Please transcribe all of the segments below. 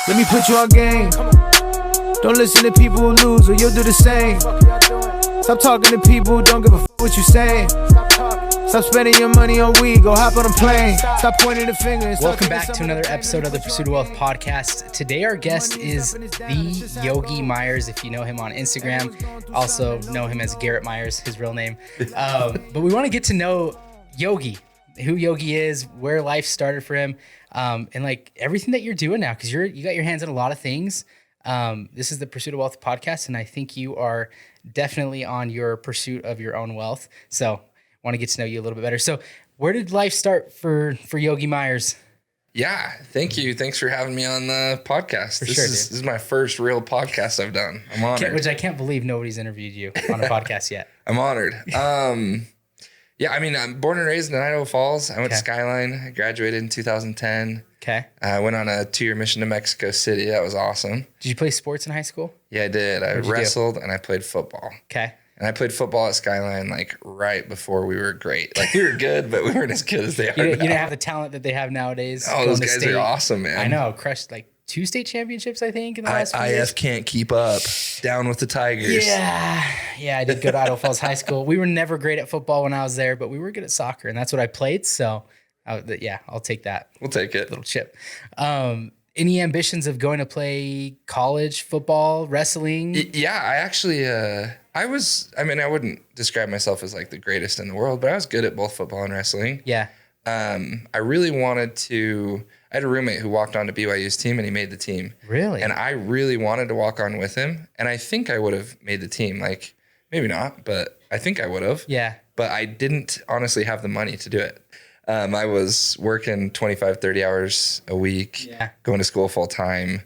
Let me put you on game. Don't listen to people who lose or you'll do the same. Stop talking to people who don't give a f*** what you saying. Stop spending your money on weed, go hop on a plane. Stop pointing the finger. Welcome back to another episode of the Pursuit of Wealth podcast. Today our guest is the Yogi Myers, if you know him on Instagram. Also know him as Garrett Myers, his real name. But we want to get to know Yogi, who Yogi is, where life started for him, and like everything that you're doing now, because you got your hands on a lot of things. This is the Pursuit of Wealth podcast, and I think you are definitely on your pursuit of your own wealth. So want to get to know you a little bit better. So where did life start for Yogi Myers? Yeah, thank you. Thanks for having me on the podcast. This is my first real podcast I've done. I'm honored. Which I can't believe nobody's interviewed you on a podcast yet. I'm honored. Yeah, I mean, I'm born and raised in Idaho Falls. I went to Skyline. I graduated in 2010. Okay. I went on a 2-year mission to Mexico City. That was awesome. Did you play sports in high school? Yeah, I did. I wrestled and I played football. Okay. And I played football at Skyline like right before we were great. Like we were good, but we weren't as good as they are now. You didn't have the talent that they have nowadays. Oh, those guys are awesome, man. I know. Crushed like 2 state championships, I think, in the last few years. IF can't keep up. Down with the Tigers. Yeah, I did go to Idaho Falls High School. We were never great at football when I was there, but we were good at soccer, and that's what I played. So, I'll take that. We'll take it. Little chip. Any ambitions of going to play college football, wrestling? Yeah, I actually, I wouldn't describe myself as like the greatest in the world, but I was good at both football and wrestling. Yeah. I really wanted to, I had a roommate who walked on to BYU's team and he made the team. Really? And I really wanted to walk on with him. And I think I would have made the team. Like, maybe not, but I think I would have. Yeah. But I didn't honestly have the money to do it. I was working 25, 30 hours a week, going to school full time.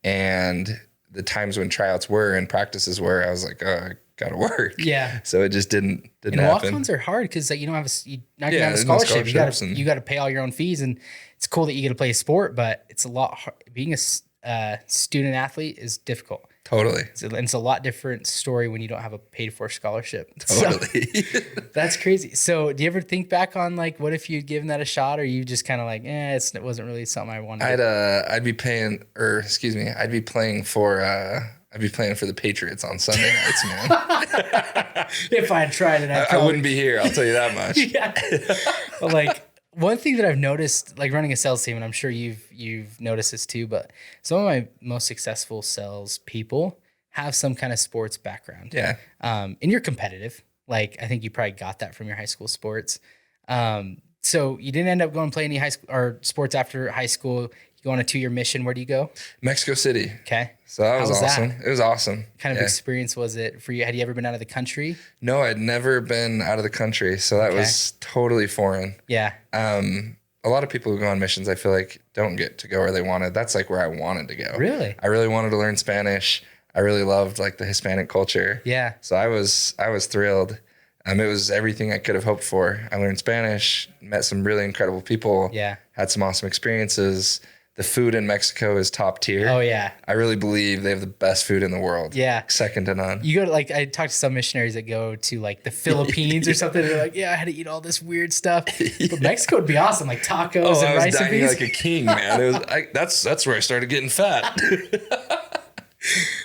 And the times when tryouts were and practices were, I was like, oh, I got to work. Yeah. So it just didn't happen. And walk-ons are hard because you don't have a scholarship. You got to pay all your own fees. And it's cool that you get to play a sport, but it's a lot hard. Being a student athlete is difficult. Totally. It's a lot different story when you don't have a paid for scholarship. Totally. So, that's crazy. So do you ever think back on like, what if you'd given that a shot, or you just kind of like, it wasn't really something I wanted? I'd be playing for the Patriots on Sunday nights, man. If I had tried it, I wouldn't be here. I'll tell you that much. Yeah. But like, one thing that I've noticed, like running a sales team, and I'm sure you've noticed this too, but some of my most successful sales people have some kind of sports background. Yeah. And you're competitive. Like, I think you probably got that from your high school sports. So you didn't end up going to play any high school or sports after high school. You go on a 2-year mission. Where do you go? Mexico City. Okay. So that was awesome. It was awesome. What kind of experience was it for you? Had you ever been out of the country? No, I'd never been out of the country. So that was totally foreign. Yeah. A lot of people who go on missions, I feel like, don't get to go where they wanted. That's like where I wanted to go. Really? I really wanted to learn Spanish. I really loved like the Hispanic culture. Yeah. So I was thrilled. It was everything I could have hoped for. I learned Spanish, met some really incredible people. Yeah. Had some awesome experiences. The food in Mexico is top tier. Oh, yeah. I really believe they have the best food in the world. Yeah. Second to none. You go to, like, I talked to some missionaries that go to, like, the Philippines or something. They're like, I had to eat all this weird stuff. But Mexico would be awesome, like tacos and rice and beans. I was dining like a king, man. That's where I started getting fat.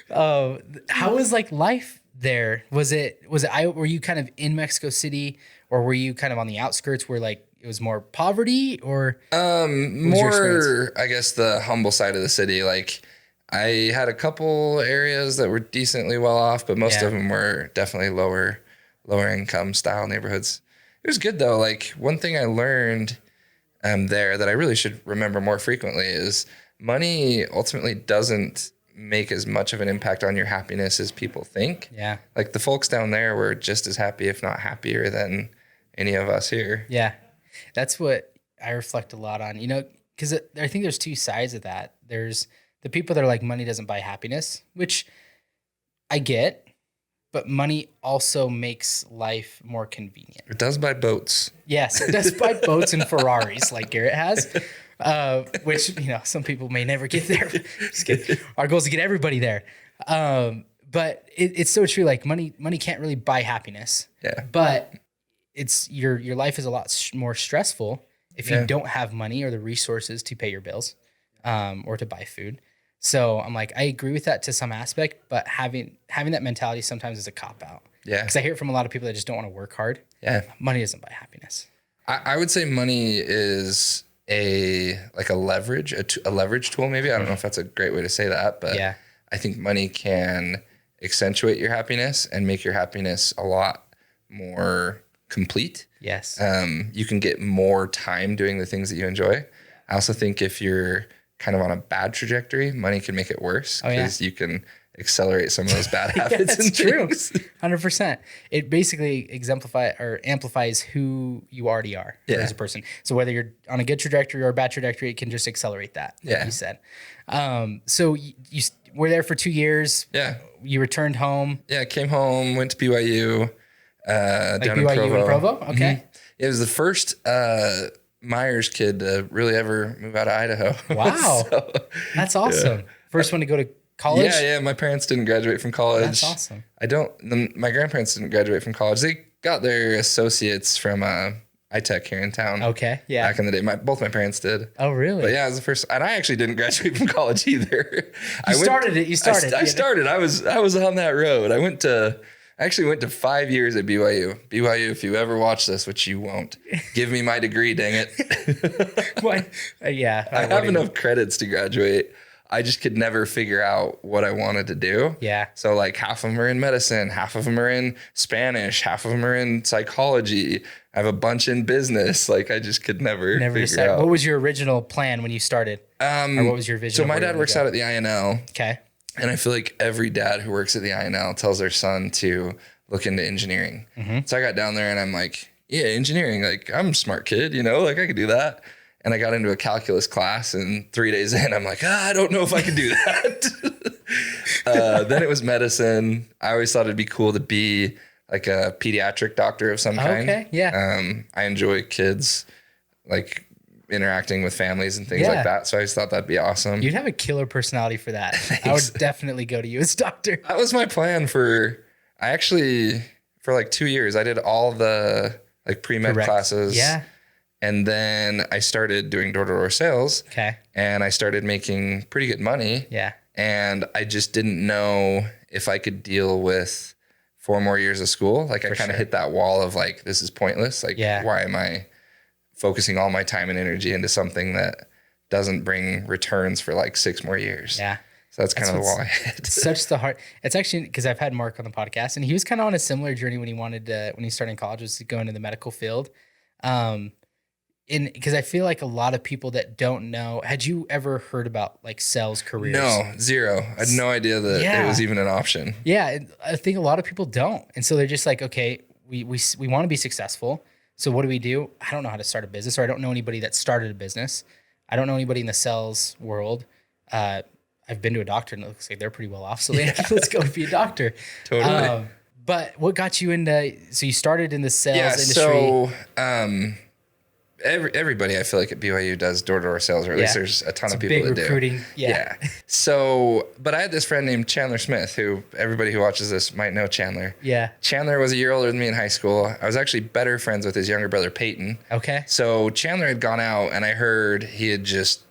How was, like, life there? Were you kind of in Mexico City, or were you kind of on the outskirts where, like, it was more poverty, or more, I guess, the humble side of the city. Like, I had a couple areas that were decently well off, but most of them were definitely lower income style neighborhoods. It was good though. Like, one thing I learned there that I really should remember more frequently is money ultimately doesn't make as much of an impact on your happiness as people think. Yeah. Like, the folks down there were just as happy, if not happier, than any of us here. Yeah. That's what I reflect a lot on, because I think there's 2 sides of that. There's the people that are like, money doesn't buy happiness, which I get, but money also makes life more convenient. It does buy boats. Yes, it does buy boats and Ferraris like Garrett has, which, some people may never get there. Just kidding. Our goal is to get everybody there. But it's so true. Like, money can't really buy happiness. Yeah. But it's your life is a lot more stressful if you don't have money or the resources to pay your bills, or to buy food. So I'm like, I agree with that to some aspect, but having that mentality sometimes is a cop out. Yeah. Because I hear it from a lot of people that just don't want to work hard. Yeah. Money doesn't buy happiness. I would say money is a leverage tool. Maybe I don't know if that's a great way to say that, but yeah. I think money can accentuate your happiness and make your happiness a lot more complete. Yes. You can get more time doing the things that you enjoy. I also think if you're kind of on a bad trajectory, money can make it worse because you can accelerate some of those bad habits. That's true. 100%. It basically amplifies who you already are as a person. So whether you're on a good trajectory or a bad trajectory, it can just accelerate that, like you said. So you were there for 2 years. Yeah. You returned home. Yeah, came home, went to BYU. Down BYU in Provo? Okay. Mm-hmm. It was the first Myers kid to really ever move out of Idaho. Wow. So, that's awesome. First one to go to college? Yeah. My parents didn't graduate from college. That's awesome. My grandparents didn't graduate from college. They got their associates from iTech here in town. Okay. Yeah. Back in the day. Both my parents did. Oh, really? But yeah, it was the first, and I actually didn't graduate from college either. You started. I started. I was on that road. I actually went to 5 years at BYU. BYU, if you ever watch this, which you won't, give me my degree, dang it. What? Yeah. I have enough credits to graduate. I just could never figure out what I wanted to do. Yeah. So like half of them are in medicine, half of them are in Spanish, half of them are in psychology. I have a bunch in business. Like I just could never figure out. What was your original plan when you started? Or what was your vision? So my dad works out at the INL. Okay. And I feel like every dad who works at the INL tells their son to look into engineering. Mm-hmm. So I got down there and I'm like, yeah, engineering. Like I'm a smart kid, like I could do that. And I got into a calculus class and 3 days in, I'm like, I don't know if I can do that. Then it was medicine. I always thought it'd be cool to be like a pediatric doctor of some kind. Okay, yeah. I enjoy kids, like interacting with families and things like that. So I just thought that'd be awesome. You'd have a killer personality for that. I would definitely go to you as doctor. That was my plan for like 2 years, I did all the like pre-med classes. Yeah. And then I started doing door-to-door sales. Okay. And I started making pretty good money. Yeah. And I just didn't know if I could deal with 4 more years of school. Like I kind of hit that wall of like, this is pointless. Like, why am I focusing all my time and energy into something that doesn't bring returns for like 6 more years? Yeah. So that's kind of the wall I hit. Such the hard. It's actually because I've had Mark on the podcast and he was kind of on a similar journey when he started in college, was to go into the medical field. Because I feel like a lot of people that don't know, had you ever heard about like sales careers? No, zero. I had no idea that it was even an option. Yeah, I think a lot of people don't. And so they're just like, okay, we want to be successful. So what do we do? I don't know how to start a business, or I don't know anybody that started a business. I don't know anybody in the sales world. I've been to a doctor and it looks like they're pretty well off. So let's go be a doctor. Totally. But what got you into, so you started in the sales industry? So, everybody I feel like at BYU does door-to-door sales, or at least there's a ton of people that recruiting. do. Yeah. So, but I had this friend named Chandler Smith, who everybody who watches this might know Chandler. Yeah. Chandler was a year older than me in high school. I was actually better friends with his younger brother, Peyton. Okay. So Chandler had gone out and I heard he had just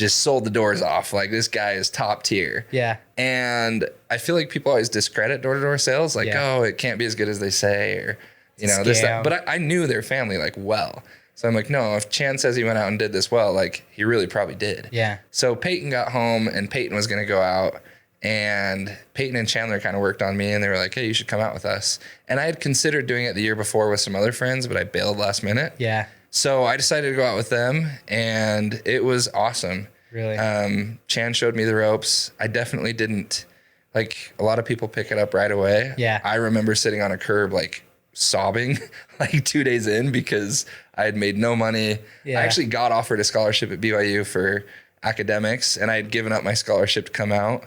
sold the doors off. Like this guy is top tier. Yeah. And I feel like people always discredit door-to-door sales. Like, oh, it can't be as good as they say, or this, that. But I knew their family like well. So I'm like, no, if Chan says he went out and did this well, like he really probably did. Yeah. So Peyton got home and Peyton was going to go out, and Peyton and Chandler kind of worked on me and they were like, hey, you should come out with us. And I had considered doing it the year before with some other friends, but I bailed last minute. Yeah. So I decided to go out with them and it was awesome. Really? Chan showed me the ropes. I definitely didn't, like a lot of people pick it up right away. Yeah. I remember sitting on a curb, like sobbing like 2 days in because I had made no money. Yeah. I actually got offered a scholarship at BYU for academics and I had given up my scholarship to come out.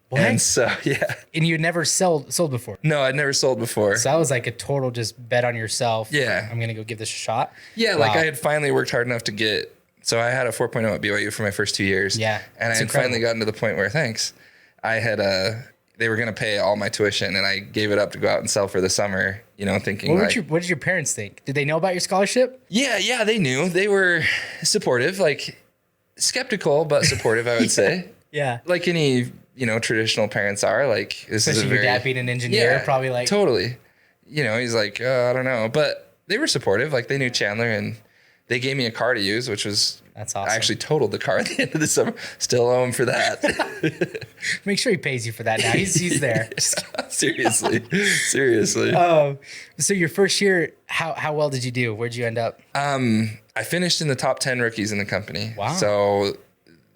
What? And so, yeah. And you had never sold before? No, I'd never sold before. So that was like a total just bet on yourself. Yeah. I'm going to go give this a shot. Yeah. Wow. Like I had finally worked hard enough to get, so I had a 4.0 at BYU for my first 2 years. Yeah. And I had finally gotten to the point where, I had they were going to pay all my tuition and I gave it up to go out and sell for the summer, thinking what did your parents think? Did they know about your scholarship? Yeah, they knew. They were supportive, like skeptical, but supportive, I would say. Yeah. like any, traditional parents are, like, this is Especially a very, your dad being an engineer, probably like. totally. He's like, I don't know. But they were supportive. Like, they knew Chandler, and they gave me a car to use, which was, That's awesome. I actually totaled the car at the end of the summer. Still owe him for that. Make sure he pays you for that now. He's there. Seriously. So your first year, how well did you do? Where'd you end up? I finished in the top 10 rookies in the company. Wow. So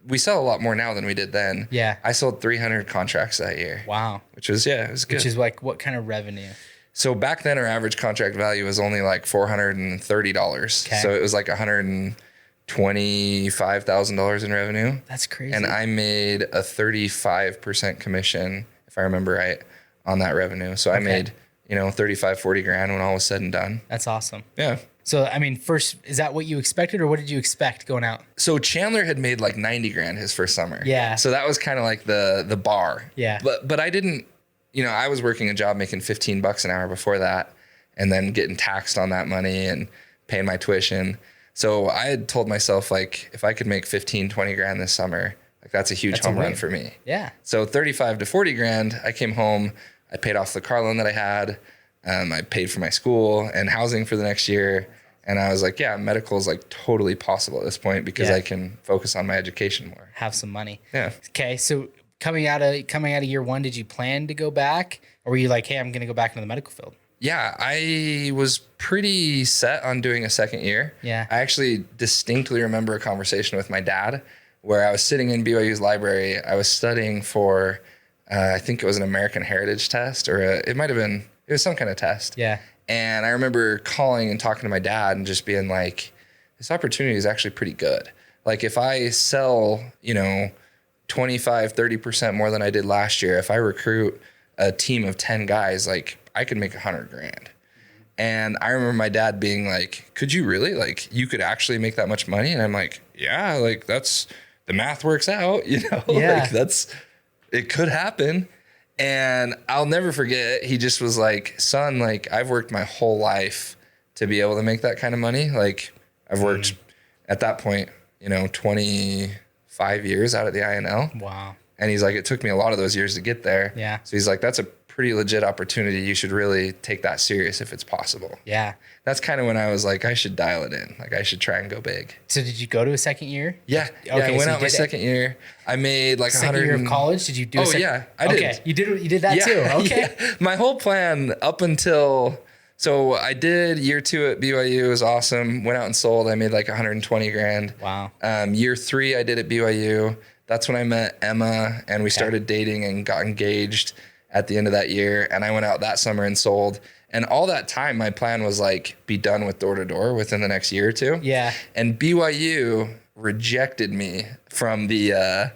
we sell a lot more now than we did then. Yeah. I sold 300 contracts that year. Wow. Which was, it was good. Which is like what kind of revenue? So back then our average contract value was only like $430. Okay. So it was like $125,000 in revenue. That's crazy. And I made a 35% commission, if I remember right, on that revenue. So I made, 35, 40 grand when all was said and done. That's awesome. Yeah. So, I mean, first, is that what you expected, or what did you expect going out? So Chandler had made like 90 grand his first summer. Yeah. So that was kind of like the bar. Yeah. But I didn't, I was working a job making $15 an hour before that, and then getting taxed on that money and paying my tuition. So I had told myself, like, if I could make 15, 20 grand this summer, like, that's a huge home run for me. Yeah. So 35 to 40 grand, I came home, I paid off the car loan that I had. I paid for my school and housing for the next year. And I was like, yeah, medical is like totally possible at this point because I can focus on my education more. Have some money. Yeah. Okay. So coming out of year one, did you plan to go back, or were you like, hey, I'm going to go back into the medical field? Yeah, I was pretty set on doing a second year. Yeah. I actually distinctly remember a conversation with my dad where I was sitting in BYU's library. I was studying for, I think it was an American Heritage test, or it was some kind of test. Yeah. And I remember calling and talking to my dad and just being like, this opportunity is actually pretty good. Like, if I sell, 25, 30% more than I did last year, if I recruit a team of 10 guys, like, I could make 100 grand. And I remember my dad being like, could you really? Like, you could actually make that much money? And I'm like, yeah, like, the math works out, Yeah. Like, it could happen. And I'll never forget, he just was like, son, like, I've worked my whole life to be able to make that kind of money. Like, I've worked at that point, 25 years out of the INL. Wow. And he's like, it took me a lot of those years to get there. Yeah. So he's like, that's a pretty legit opportunity. You should really take that serious if it's possible. Yeah. That's kind of when I was like, I should dial it in. Like, I should try and go big. So did you go to a second year? Yeah. Okay, I went so out my second year. I made like second 100 year of college. Did you do? Yeah, I did. Okay, you did that too. Okay. Yeah. My whole plan up until, so I did year 2 at BYU. It was awesome. Went out and sold. I made like 120 grand. Wow. Year 3 I did at BYU. That's when I met Emma, and we started dating and got engaged at the end of that year. And I went out that summer and sold. And all that time, my plan was like, be done with door to door within the next year or two. Yeah. And BYU rejected me from the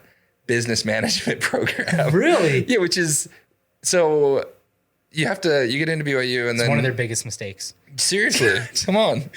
business management program. Really? Yeah, which is, so you get into BYU, and then One of their biggest mistakes. seriously, come on.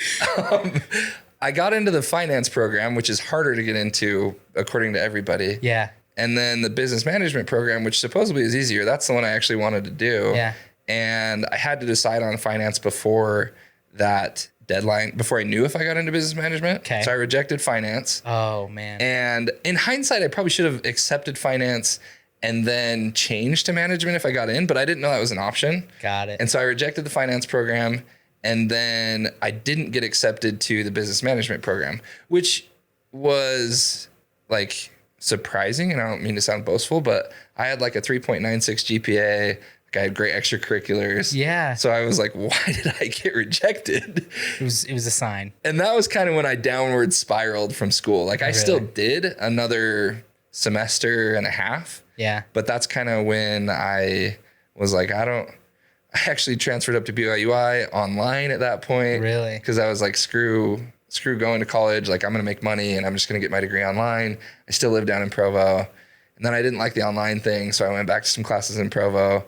I got into the finance program, which is harder to get into according to everybody. Yeah. And then the business management program, which supposedly is easier. That's the one I actually wanted to do. Yeah. And I had to decide on finance before that deadline, before I knew if I got into business management. Okay. So I rejected finance. Oh man. And in hindsight, I probably should have accepted finance and then changed to management if I got in, but I didn't know that was an option. Got it. And so I rejected the finance program, and then I didn't get accepted to the business management program, which was like surprising. And I don't mean to sound boastful, but I had like a 3.96 GPA. Like, I had great extracurriculars. Yeah. So I was like, why did I get rejected? It was a sign. And that was kind of when I downward spiraled from school. Like, I still did another semester and a half. Yeah. But that's kind of when I was like, I actually transferred up to BYUI online at that point. Really? Because I was like, screw going to college. Like, I'm going to make money and I'm just going to get my degree online. I still live down in Provo. And then I didn't like the online thing. So I went back to some classes in Provo.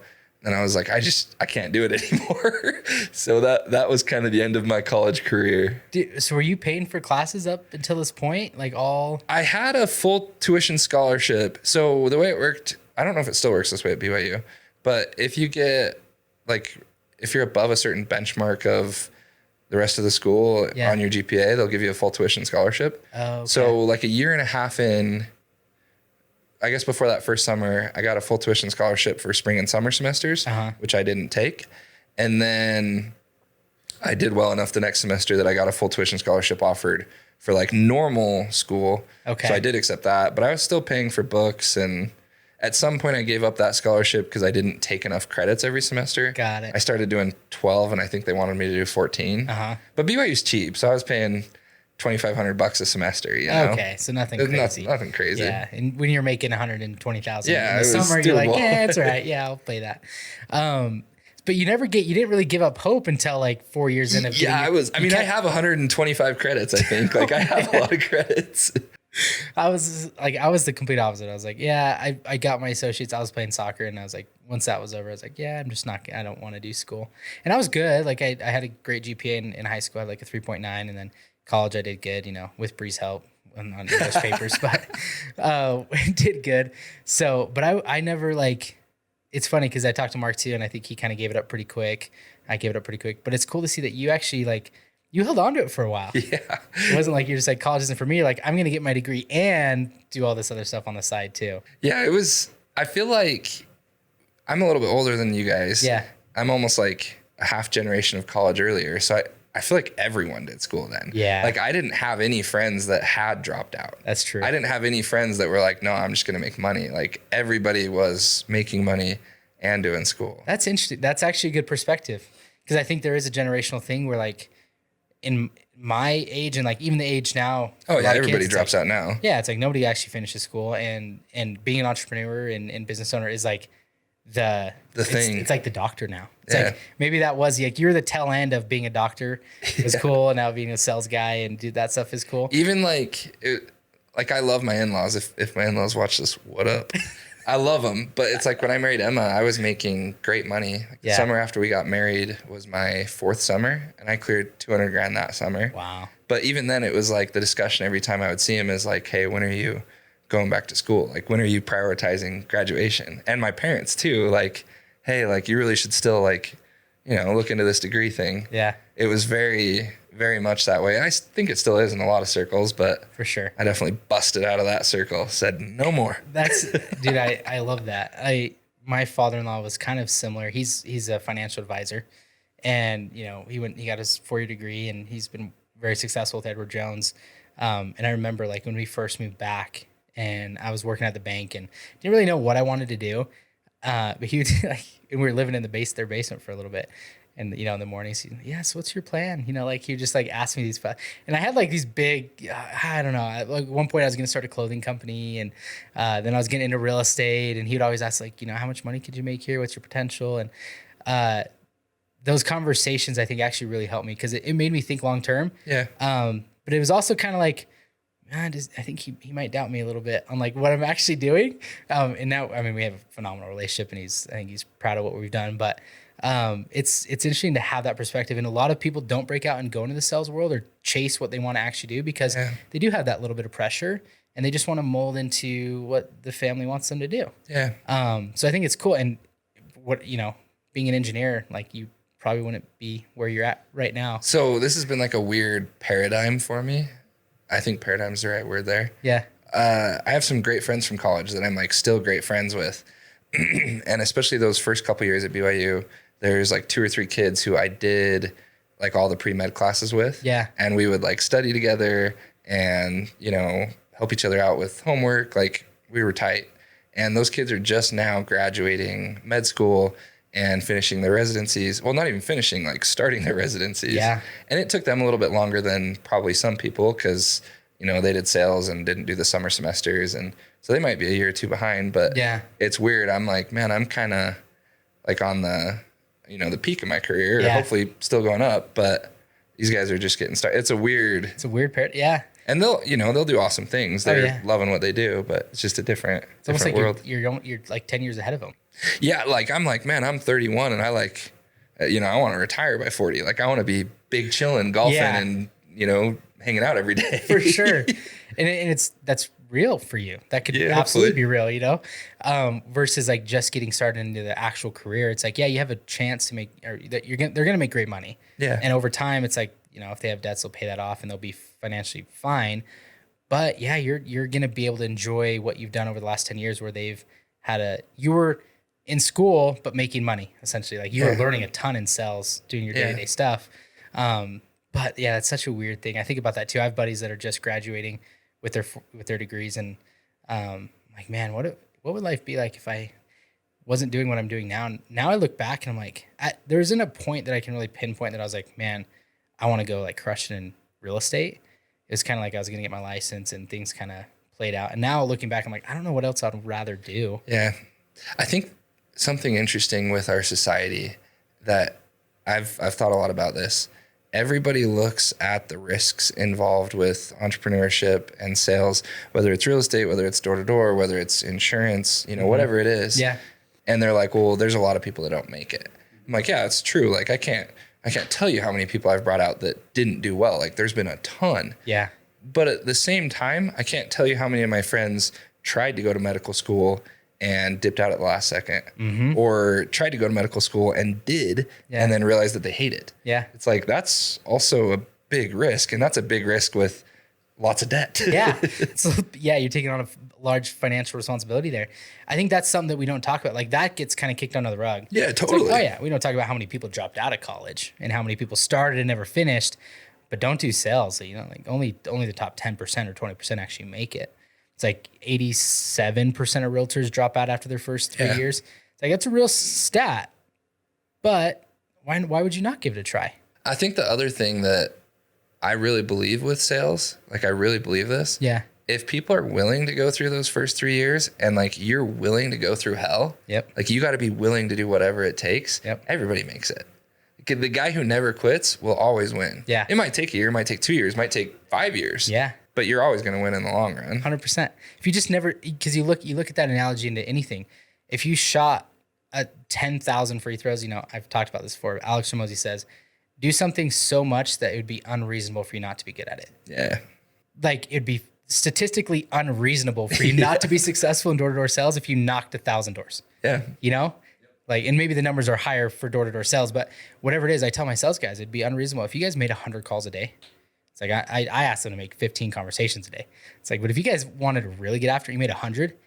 And I was like, I can't do it anymore. So that was kind of the end of my college career. So were you paying for classes up until this point? Like all? I had a full tuition scholarship. So the way it worked, I don't know if it still works this way at BYU, but if you get, like, if you're above a certain benchmark of the rest of the school on your GPA, they'll give you a full tuition scholarship. Oh, okay. So like a year and a half in, I guess before that first summer, I got a full tuition scholarship for spring and summer semesters, which I didn't take. And then I did well enough the next semester that I got a full tuition scholarship offered for like normal school. Okay. So I did accept that, but I was still paying for books. And at some point I gave up that scholarship because I didn't take enough credits every semester. Got it. I started doing 12 and I think they wanted me to do 14. But BYU's cheap. So I was paying $2,500 a semester, you know? Okay. So nothing crazy. Nothing crazy. Yeah. And when you're making 120,000 in the summer, you're like, yeah, it's all right. Yeah, I'll play that. But you didn't really give up hope until like 4 years in. I have 125 credits, I think. Like I have a lot of credits. I was the complete opposite. I was like, yeah, I got my associates. I was playing soccer, and I was like, once that was over, I was like, yeah, I don't want to do school. And I was good. Like I had a great GPA in high school. I had like a 3.9, and then college I did good, with Bree's help on English papers, but did good. So, but I never like. It's funny because I talked to Mark too, and I think he kind of gave it up pretty quick. I gave it up pretty quick, but it's cool to see that you actually you held on to it for a while. Yeah. It wasn't like you're just like, college isn't for me. You're like, I'm going to get my degree and do all this other stuff on the side too. Yeah, I feel like I'm a little bit older than you guys. Yeah. I'm almost like a half generation of college earlier. So I feel like everyone did school then. Yeah. Like I didn't have any friends that had dropped out. That's true. I didn't have any friends that were like, no, I'm just going to make money. Like everybody was making money and doing school. That's interesting. That's actually a good perspective. Because I think there is a generational thing where like in my age and like even the age now. Oh yeah, everybody drops out now. Yeah, it's like nobody actually finishes school, and being an entrepreneur and business owner is like the thing. It's like the doctor now. It's like maybe that was like you're the tail end of being a doctor is cool, and now being a sales guy and do that stuff is cool. Even like I love my in-laws. If my in-laws watch this, what up? I love them, but it's like when I married Emma, I was making great money. The summer after we got married was my 4th summer, and I cleared $200,000 that summer. Wow. But even then, it was like the discussion every time I would see him is like, hey, when are you going back to school? Like, when are you prioritizing graduation? And my parents too, like, hey, like you really should still like, look into this degree thing. Yeah. It was very, very much that way. I think it still is in a lot of circles, but for sure, I definitely busted out of that circle, said no more. Dude, I love that. My father-in-law was kind of similar. He's a financial advisor, and he got his 4-year degree, and he's been very successful with Edward Jones. And I remember like when we first moved back, and I was working at the bank, and didn't really know what I wanted to do. But he would and we were living in their basement for a little bit. And, in the mornings, so what's your plan? He would just like ask me these, and I had like these big, I don't know. Like one point I was going to start a clothing company, and then I was getting into real estate, and he would always ask like, how much money could you make here? What's your potential? And those conversations I think actually really helped me because it made me think long-term. Yeah. But it was also kind of like, I think he might doubt me a little bit on like what I'm actually doing. And now, we have a phenomenal relationship, and I think he's proud of what we've done, but it's interesting to have that perspective. And a lot of people don't break out and go into the sales world or chase what they want to actually do because they do have that little bit of pressure, and they just want to mold into what the family wants them to do. Yeah. So I think it's cool. And being an engineer, like you probably wouldn't be where you're at right now. So this has been like a weird paradigm for me. I think paradigm's the right word there. Yeah. I have some great friends from college that I'm like still great friends with. And especially those first couple years at BYU, there's like 2 or 3 kids who I did like all the pre-med classes with. Yeah. And we would like study together and, help each other out with homework. Like we were tight. And those kids are just now graduating med school and finishing their residencies. Well, not even finishing, like starting their residencies. Yeah. And it took them a little bit longer than probably some people because, they did sales and didn't do the summer semesters. And so they might be a year or 2 behind, but it's weird. I'm like, man, I'm kind of like on the, the peak of my career, or hopefully still going up, but these guys are just getting started. It's a weird period. Yeah. And they'll do awesome things. They're loving what they do, but it's just a different like world. You're like 10 years ahead of them. Yeah. Like I'm like, man, I'm 31 and I like, I want to retire by 40. Like I want to be big chilling, golfing and, hanging out every day. For sure. And that's real for you. That could absolutely be real, versus like just getting started into the actual career. It's like, you have a chance to they're going to make great money. Yeah. And over time, it's like, if they have debts, they'll pay that off and they'll be financially fine. But yeah, you're going to be able to enjoy what you've done over the last 10 years where you were in school, but making money essentially. Like you were learning a ton in sales, doing your day-to-day stuff. But yeah, it's such a weird thing. I think about that too. I have buddies that are just graduating with their degrees, and like, man, what would life be like if I wasn't doing what I'm doing now? And now I look back and I'm like, there isn't a point that I can really pinpoint that I was like, man, I want to go like crush it in real estate. It was kind of like I was going to get my license and things kind of played out. And now looking back, I'm like, I don't know what else I'd rather do. Yeah. I think something interesting with our society that I've thought a lot about this. Everybody looks at the risks involved with entrepreneurship and sales, whether it's real estate, whether it's door to door, whether it's insurance, whatever it is. Yeah. And they're like, well, there's a lot of people that don't make it. I'm like, yeah, it's true. Like I can't tell you how many people I've brought out that didn't do well. Like there's been a ton. Yeah. But at the same time, I can't tell you how many of my friends tried to go to medical school and dipped out at the last second, or tried to go to medical school and did, and then realized that they hate it. Yeah. It's like, that's also a big risk, and that's a big risk with lots of debt. Yeah. So yeah, you're taking on a large financial responsibility there. I think that's something that we don't talk about. Like that gets kind of kicked under the rug. Yeah, totally. Like, oh yeah, we don't talk about how many people dropped out of college and how many people started and never finished, but don't do sales. So, like only the top 10% or 20% actually make it. It's like 87% of realtors drop out after their first 3 years. It's like, that's a real stat, but why would you not give it a try? I think the other thing that I really believe with sales, like I really believe this. Yeah. If people are willing to go through those first 3 years and like you're willing to go through hell, like you got to be willing to do whatever it takes. Everybody makes it. The guy who never quits will always win. Yeah. It might take a year, it might take 2 years, it might take 5 years. Yeah. But you're always going to win in the long run. 100%. If you just never, because you look at that analogy into anything. If you shot 10,000 free throws, I've talked about this before. Alex Ramosi says, do something so much that it would be unreasonable for you not to be good at it. Yeah. Like it'd be statistically unreasonable for you not to be successful in door-to-door sales if you knocked 1,000 doors. Yeah. Like, and maybe the numbers are higher for door-to-door sales, but whatever it is, I tell my sales guys, it'd be unreasonable. If you guys made 100 calls a day, it's like, I asked them to make 15 conversations a day. It's like, but if you guys wanted to really get after it, you made 100,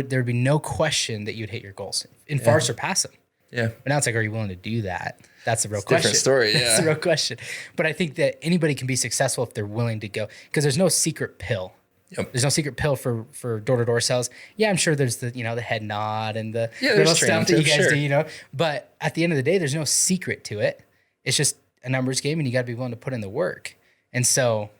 there'd be no question that you'd hit your goals and far surpass them. Yeah. But now it's like, are you willing to do that? That's the real question. Different story. Yeah. That's the real question. But I think that anybody can be successful if they're willing to go, because there's no secret pill. Yep. There's no secret pill for door-to-door sales. Yeah, I'm sure there's the head nod and the little stuff that you guys do, But at the end of the day, there's no secret to it. It's just a numbers game, and you got to be willing to put in the work. And so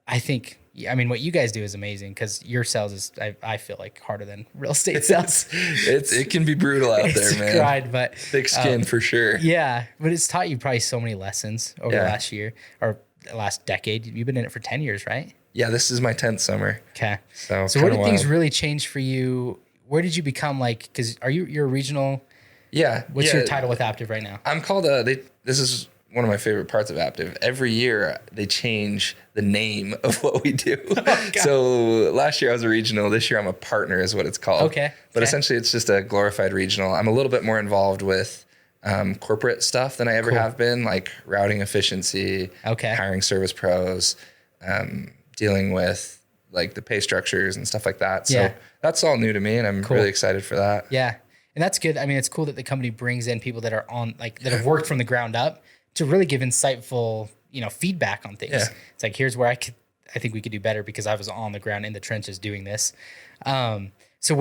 I think, what you guys do is amazing, because your sales is, I feel like, harder than real estate sales. It can be brutal out there, man. Grind, but thick skin for sure. Yeah, but it's taught you probably so many lessons over the last year or the last decade. You've been in it for 10 years, right? Yeah, this is my 10th summer. Okay. So where did things really change for you? Where did you become because you're a regional? Yeah. What's your title with Aptive right now? I'm called this is one of my favorite parts of Aptive. Every year they change the name of what we do. Oh, so last year I was a regional. This year I'm a partner is what it's called. Okay. But essentially it's just a glorified regional. I'm a little bit more involved with corporate stuff than I ever have been, like routing efficiency, hiring service pros, dealing with like the pay structures and stuff like that. So that's all new to me, and I'm really excited for that. Yeah. And that's good. It's cool that the company brings in people that are that have worked from the ground up to really give insightful, feedback on things. Yeah. It's like, here's where I think we could do better because I was on the ground in the trenches doing this. So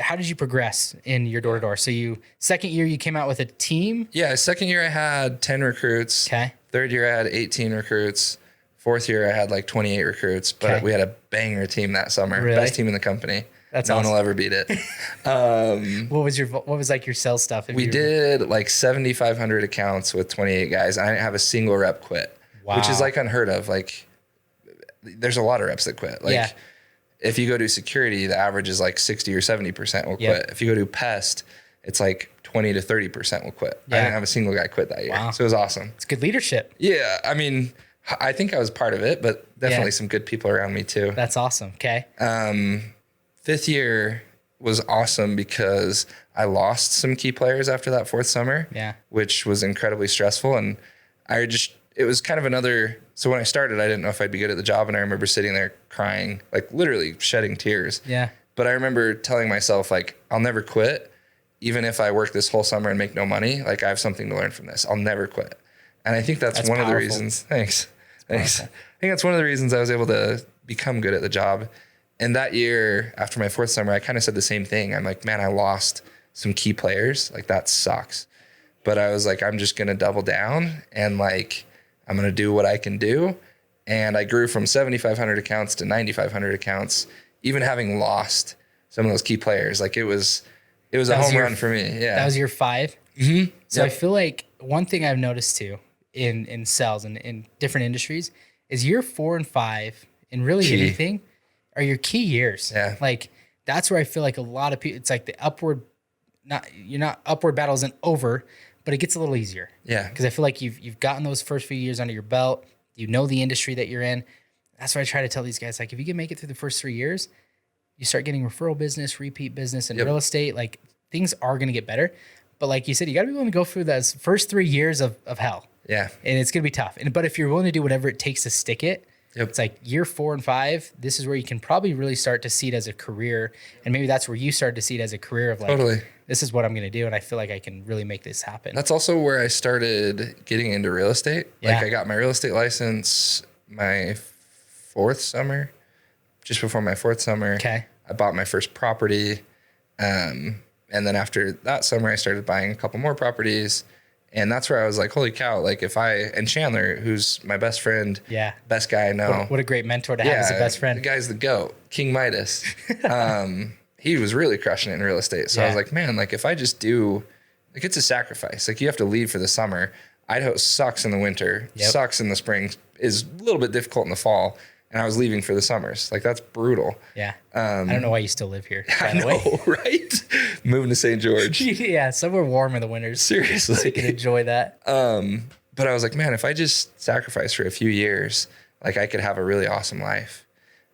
how did you progress in your door-to-door? So second year you came out with a team? Yeah. Second year I had 10 recruits. Okay. Third year I had 18 recruits. Fourth year I had like 28 recruits, but we had a banger team that summer. Really? Best team in the company. That's awesome. No one will ever beat it. What was like your sales stuff? We did like 7,500 accounts with 28 guys. I didn't have a single rep quit, which is like unheard of. Like there's a lot of reps that quit. Like if you go to security, the average is like 60 or 70% will quit. If you go to pest, it's like 20 to 30% will quit. I didn't have a single guy quit that year. Wow. So it was awesome. It's good leadership. Yeah. I think I was part of it, but definitely some good people around me too. That's awesome. Okay. Fifth year was awesome because I lost some key players after that fourth summer, which was incredibly stressful. And I just it was kind of another, so when I started, I didn't know if I'd be good at the job. And I remember sitting there crying, like literally shedding tears. Yeah. But I remember telling myself, like, I'll never quit. Even if I work this whole summer and make no money, like I have something to learn from this. I'll never quit. And I think that's one powerful. of the reasons. Thanks. I think that's one of the reasons I was able to become good at the job. And that year, after my fourth summer, I kind of said the same thing. I'm like, man, I lost some key players. Like, that sucks. But I was like, I'm just going to double down and like, I'm going to do what I can do. And I grew from 7,500 accounts to 9,500 accounts, even having lost some of those key players. Like, it was a home run for me. Yeah. That was year 5. Mm-hmm. So I feel like one thing I've noticed too in sales and in different industries is year 4 and 5 in really anything are your key years. Yeah. Like that's where I feel like a lot of people, it's like the upward battle isn't over, but it gets a little easier. Yeah. Because I feel like you've gotten those first few years under your belt. You know the industry that you're in. That's what I try to tell these guys. Like if you can make it through the first 3 years, you start getting referral business, repeat business, and real estate. Like things are going to get better. But like you said, you got to be willing to go through those first 3 years of hell. Yeah. And it's going to be tough. But if you're willing to do whatever it takes to stick it, it's like year 4 and 5, this is where you can probably really start to see it as a career. And maybe that's where you started to see it as a career of like, this is what I'm going to do. And I feel like I can really make this happen. That's also where I started getting into real estate. Yeah. Like I got my real estate license my 4th summer, just before my 4th summer. Okay. I bought my first property. And then after that summer, I started buying a couple more properties. And that's where I was like, holy cow, like and Chandler, who's my best friend, best guy I know. What a great mentor to have as a best friend. The guy's the GOAT, King Midas. He was really crushing it in real estate. So I was like, man, like if I just do, like it's a sacrifice. Like you have to leave for the summer. Idaho sucks in the winter, sucks in the spring, is a little bit difficult in the fall. And I was leaving for the summers. Like that's brutal. Yeah. I don't know why you still live here. I know, right? Moving to St. George. Yeah, somewhere warm in the winters. Seriously. So you can enjoy that. But I was like, man, if I just sacrifice for a few years, like I could have a really awesome life.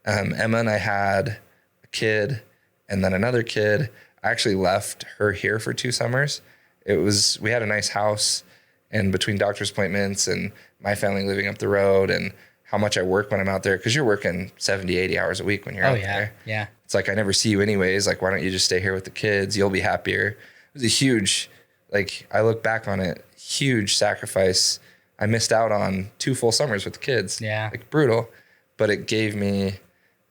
Emma and I had a kid and then another kid. I actually left her here for 2 summers. We had a nice house, and between doctor's appointments and my family living up the road and how much I work when I'm out there, because you're working 70, 80 hours a week when you're out there. Yeah. It's like, I never see you anyways. Like, why don't you just stay here with the kids? You'll be happier. It was a huge, like, I look back on it, huge sacrifice. I missed out on 2 full summers with the kids. Yeah. Like, brutal. But it gave me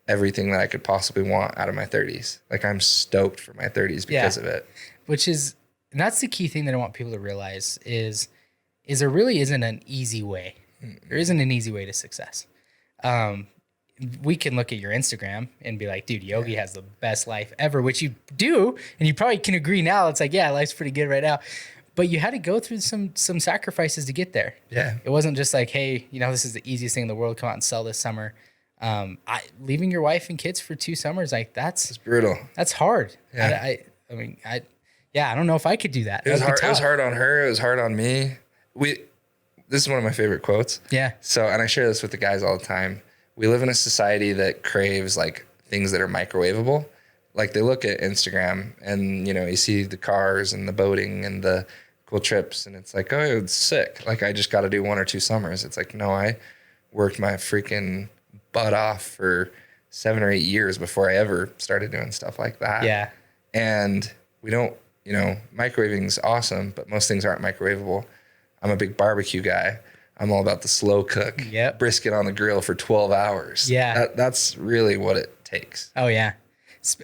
everything that I could possibly want out of my 30s. Like, I'm stoked for my 30s because of it. And that's the key thing that I want people to realize is there really isn't an easy way. There isn't an easy way to success. We can look at your Instagram and be like, dude, Yogi has the best life ever, which you do. And you probably can agree now. It's like, yeah, life's pretty good right now. But you had to go through some sacrifices to get there. Yeah. It wasn't just like, hey, this is the easiest thing in the world. Come out and sell this summer. Leaving your wife and kids for 2 summers, like it's brutal. That's hard. Yeah. I don't know if I could do that. It was hard. It was hard on her. It was hard on me. This is one of my favorite quotes. Yeah. So, and I share this with the guys all the time. We live in a society that craves like things that are microwavable. Like they look at Instagram and, you see the cars and the boating and the cool trips. And it's like, oh, it's sick. Like I just got to do 1 or 2 summers. It's like, no, I worked my freaking butt off for 7 or 8 years before I ever started doing stuff like that. Yeah. And we don't, microwaving's awesome, but most things aren't microwavable. I'm a big barbecue guy. I'm all about the slow cook, brisket on the grill for 12 hours. Yeah. That's really what it takes. Oh yeah.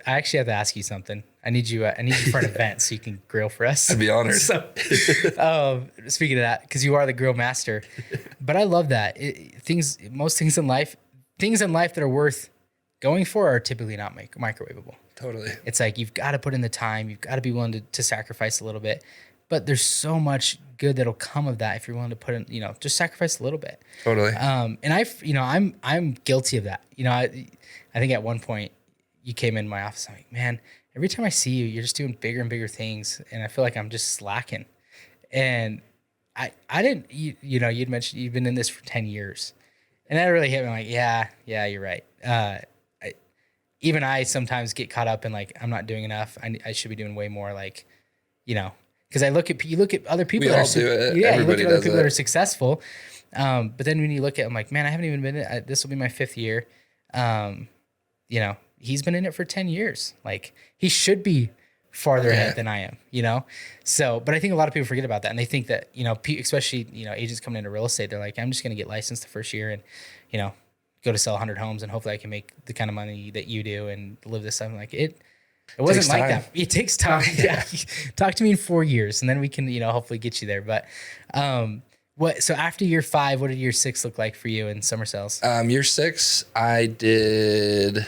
I actually have to ask you something. I need you for an event so you can grill for us. I'd be honored. So, speaking of that, because you are the grill master, but I love that. Most things in life that are worth going for are typically not microwavable. Totally. It's like, you've got to put in the time. You've got to be willing to sacrifice a little bit. But there's so much good that'll come of that if you're willing to put in, just sacrifice a little bit. Totally. And I'm guilty of that. I think at one point you came in my office. I'm like, man, every time I see you, you're just doing bigger and bigger things, and I feel like I'm just slacking. And I didn't. You'd mentioned you've been in this for 10 years, and that really hit me. Like, yeah, you're right. Even I sometimes get caught up in like, I'm not doing enough. I should be doing way more. Like, Because you look at other people We all do it. Yeah, you look Everybody at other does people it. that are successful. But then when you look at, I'm like, man, I haven't even been in it. This will be my 5th year. You know, he's been in it for 10 years. Like, he should be farther ahead than I am, you know? So, but I think a lot of people forget about that. And they think that, you know, especially, you know, agents coming into real estate, they're like, I'm just going to get licensed the first year and, you know, go to sell 100 homes and hopefully I can make the kind of money that you do and live this stuff. Like, it wasn't like that. It takes time. Yeah. Talk to me in 4 years and then we can, you know, hopefully get you there. But, so after year 5, what did year 6 look like for you in summer sales? Year 6, I did, I'm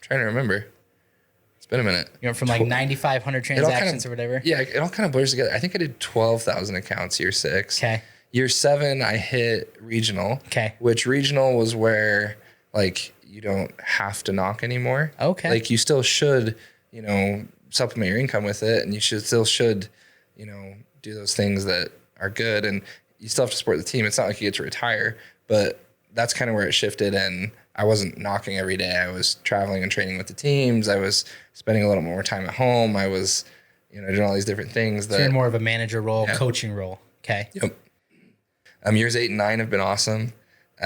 trying to remember. It's been a minute. You went from like 9,500 transactions or whatever? Yeah, it all kind of blurs together. I think I did 12,000 accounts year 6. Okay. Year 7, I hit regional. Okay. Which regional was where, like, you don't have to knock anymore. Okay. Like, you still should, you know, supplement your income with it, and you should, you know, do those things that are good, and you still have to support the team. It's not like you get to retire, but that's kind of where it shifted, and I wasn't knocking every day. I was traveling and training with the teams. I was spending a little more time at home. I was, you know, doing all these different things. So you're in more of a manager role, coaching role. Okay. Yep. Years 8 and 9 have been awesome.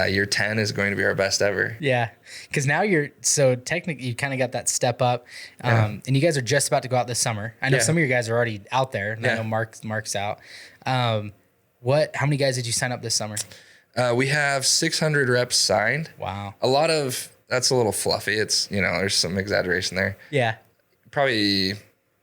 Year 10 is going to be our best ever. Yeah. Because now so technically you kind of got that step up. And you guys are just about to go out this summer. I know some of your guys are already out there. And I know Mark's out. How many guys did you sign up this summer? We have 600 reps signed. Wow. That's a little fluffy. It's, you know, there's some exaggeration there. Yeah. Probably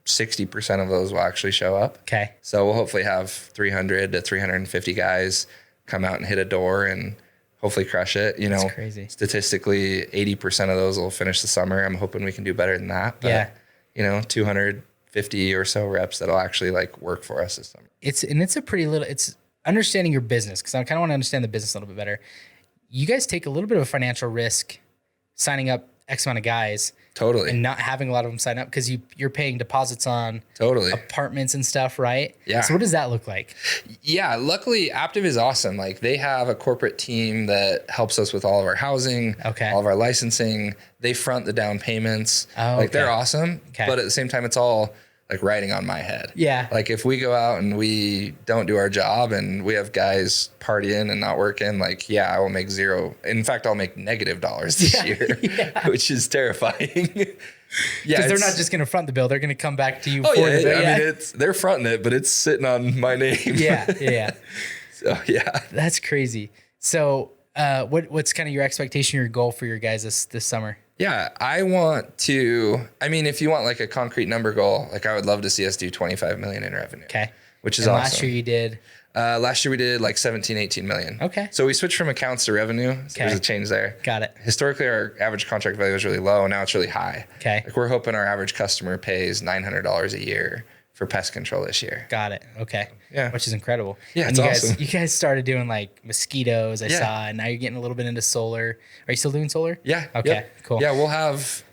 60% of those will actually show up. Okay. So we'll hopefully have 300 to 350 guys come out and hit a door and hopefully crush it. You know, that's crazy. Statistically, 80% of those will finish the summer. I'm hoping we can do better than that. But, you know, 250 or so reps that'll actually like work for us this summer. It's understanding your business, because I kind of want to understand the business a little bit better. You guys take a little bit of a financial risk signing up X amount of guys. Totally. And not having a lot of them sign up because you're paying deposits on apartments and stuff, right? Yeah. So what does that look like? Yeah. Luckily, Aptiv is awesome. Like, they have a corporate team that helps us with all of our housing, all of our licensing. They front the down payments. They're awesome. Okay. But at the same time, it's all like riding on my head. Yeah. Like, if we go out and we don't do our job and we have guys partying and not working, like, I will make zero. In fact, I'll make negative dollars this year, which is terrifying. Because they're not just going to front the bill. They're going to come back to you for it. I mean, they're fronting it, but it's sitting on my name. So, That's crazy. So, what's kind of your expectation, your goal for your guys this summer? Yeah, I want to, if you want like a concrete number goal, like, I would love to see us do 25 million in revenue. Okay. Which is awesome. Last year you did? Last year we did like 17, 18 million. Okay. So we switched from accounts to revenue. So there's a change there. Got it. Historically, our average contract value was really low. Now it's really high. Okay. Like, we're hoping our average customer pays $900 a year for pest control this year. Got it. Okay. Yeah. Which is incredible. Yeah, it's awesome. You guys started doing like mosquitoes, I saw, and now you're getting a little bit into solar. Are you still doing solar? Yeah. Okay, cool. Yeah, we'll have,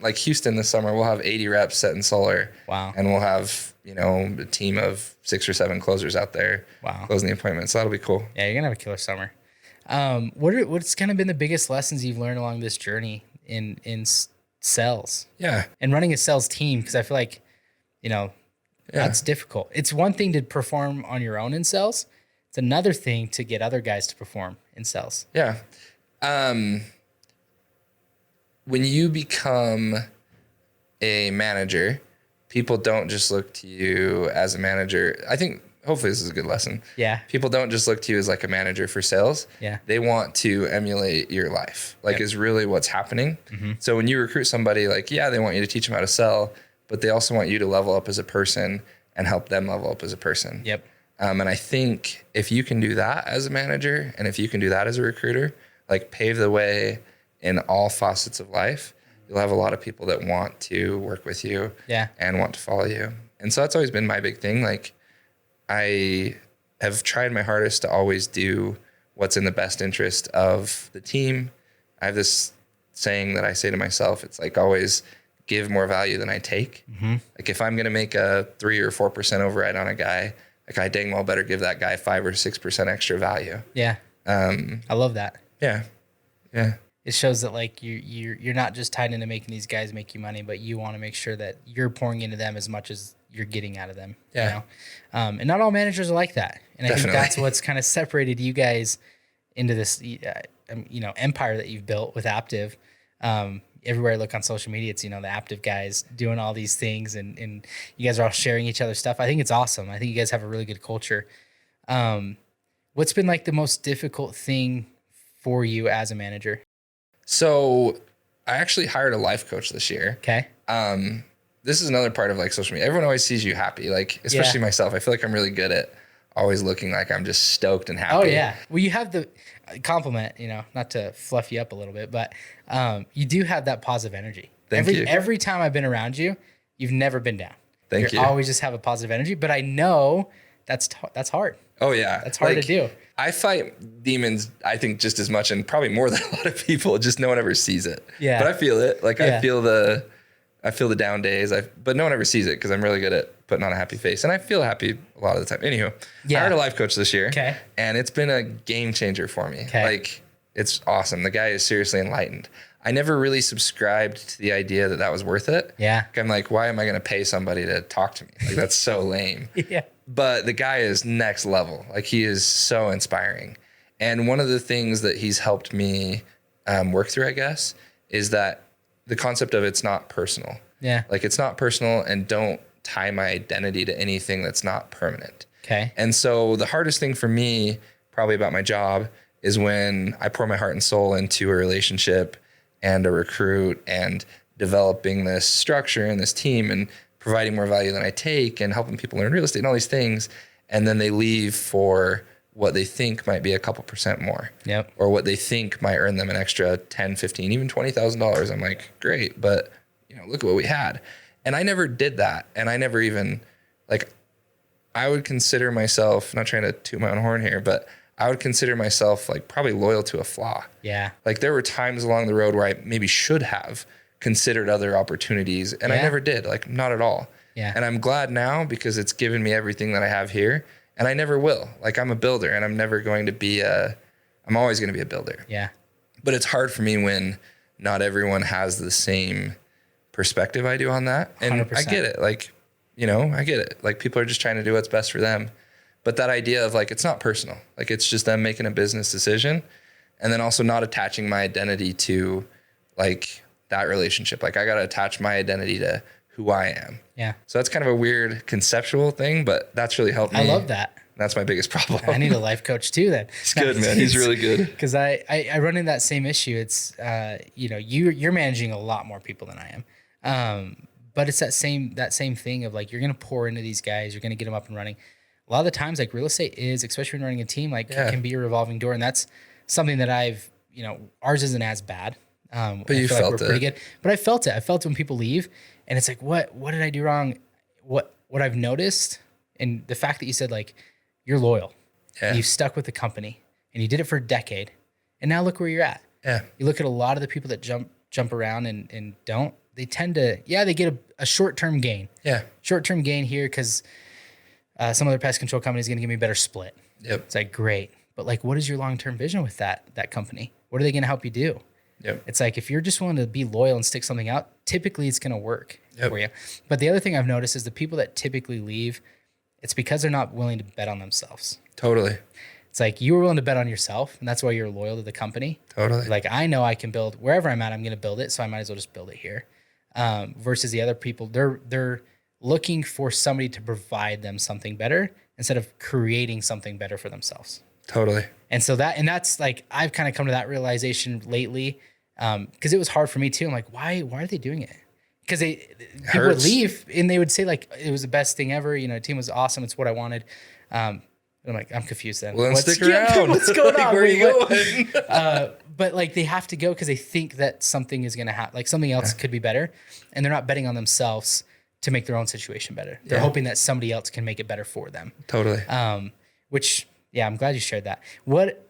like Houston this summer, we'll have 80 reps setting solar. Wow. And we'll have, a team of 6 or 7 closers out there. Wow. Closing the appointments. So that'll be cool. Yeah, you're going to have a killer summer. What's kind of been the biggest lessons you've learned along this journey in sales? Yeah. And running a sales team, because I feel like, that's difficult. It's one thing to perform on your own in sales. It's another thing to get other guys to perform in sales. Yeah. When you become a manager, people don't just look to you as a manager. I think hopefully this is a good lesson. Yeah. People don't just look to you as like a manager for sales. Yeah. They want to emulate your life, is really what's happening. Mm-hmm. So when you recruit somebody, they want you to teach them how to sell, but they also want you to level up as a person and help them level up as a person. Yep. And I think if you can do that as a manager, and if you can do that as a recruiter, pave the way in all facets of life, you'll have a lot of people that want to work with you and want to follow you. And so that's always been my big thing. I have tried my hardest to always do what's in the best interest of the team. I have this saying that I say to myself, it's always give more value than I take. Mm-hmm. If I'm going to make a 3 or 4% override on a guy, I dang well better give that guy 5 or 6% extra value. Yeah. I love that. Yeah. Yeah. it shows that like you're not just tied into making these guys make you money, but you want to make sure that you're pouring into them as much as you're getting out of them. Yeah. You know? And not all managers are like that. And I think that's what's kind of separated you guys into this, empire that you've built with Aptive. Everywhere I look on social media, it's, the Aptive guys doing all these things and you guys are all sharing each other's stuff. I think it's awesome. I think you guys have a really good culture. What's been like the most difficult thing for you as a manager? So I actually hired a life coach this year. Okay. This is another part of like social media. Everyone always sees you happy, like especially myself. I feel like I'm really good at always looking like I'm just stoked and happy. Oh yeah. Well, you have the compliment, not to fluff you up a little bit, but you do have that positive energy. Thank you. Every time I've been around you, you've never been down. Thank you. You always just have a positive energy, but I know that's hard. Oh yeah. That's hard to do. I fight demons, I think, just as much and probably more than a lot of people. Just no one ever sees it. Yeah. But I feel it. Like I feel the down days. But no one ever sees it because I'm really good at putting on a happy face. And I feel happy a lot of the time. Anywho, I hired a life coach this year. Okay. And it's been a game changer for me. Okay. Like it's awesome. The guy is seriously enlightened. I never really subscribed to the idea that was worth it. Yeah. I'm like, why am I going to pay somebody to talk to me? Like that's so lame. Yeah. But the guy is next level. Like he is so inspiring. And one of the things that he's helped me work through, I guess, is that the concept of it's not personal. Yeah. Like it's not personal and don't tie my identity to anything that's not permanent. Okay. And so the hardest thing for me probably about my job is when I pour my heart and soul into a relationship and a recruit and developing this structure and this team and providing more value than I take and helping people learn real estate and all these things. And then they leave for what they think might be a couple percent more. Yep. Or what they think might earn them an extra 10, 15, even $20,000. I'm like, great, but look at what we had. And I never did that. And I never even I would consider myself, not trying to toot my own horn here, but I would consider myself like probably loyal to a flaw. Yeah. Like there were times along the road where I maybe should have considered other opportunities and I never did, like not at all. Yeah. And I'm glad now because it's given me everything that I have here and I never will. Like I'm a builder and I'm never going to be I'm always going to be a builder. Yeah. But it's hard for me when not everyone has the same perspective I do on that. And 100%. I get it. Like, I get it. Like people are just trying to do what's best for them. But that idea of like, it's not personal. Like it's just them making a business decision and then also not attaching my identity to like that relationship. Like I got to attach my identity to who I am. Yeah. So that's kind of a weird conceptual thing, but that's really helped me. I love that. That's my biggest problem. I need a life coach too then. He's good, man. He's really good. Because I run into that same issue. It's, you're managing a lot more people than I am. But it's that same thing of like, you're going to pour into these guys. You're going to get them up and running. A lot of the times, like real estate is, especially when running a team, like it can be a revolving door. And that's something that I've, ours isn't as bad. But you felt it. Pretty good. But I felt it. I felt it when people leave and it's like, what did I do wrong? What I've noticed, and the fact that you said like, you're loyal. Yeah. You stuck with the company and you did it for a decade. And now look where you're at. Yeah. You look at a lot of the people that jump around and don't, they tend to, they get a short-term gain. Yeah. Short-term gain here because some other pest control company is going to give me a better split. Yep. It's like, great. But like, what is your long-term vision with that company? What are they going to help you do? Yep. It's like, if you're just willing to be loyal and stick something out, typically it's going to work for you. But the other thing I've noticed is the people that typically leave, it's because they're not willing to bet on themselves. Totally. It's like you were willing to bet on yourself, and that's why you're loyal to the company. Totally. Like, I know I can build wherever I'm at, I'm going to build it, so I might as well just build it here. Versus the other people, they're looking for somebody to provide them something better instead of creating something better for themselves. Totally. And so that's like, I've kind of come to that realization lately, because it was hard for me too. I'm like, why are they doing it? Because people would leave and they would say like, it was the best thing ever. The team was awesome. It's what I wanted. I'm like, I'm confused then. Well, then stick around. What's going on? Where are you going? But like, they have to go because they think that something is going to happen. Like something else could be better. And they're not betting on themselves to make their own situation better. They're hoping that somebody else can make it better for them. Totally. Which, I'm glad you shared that.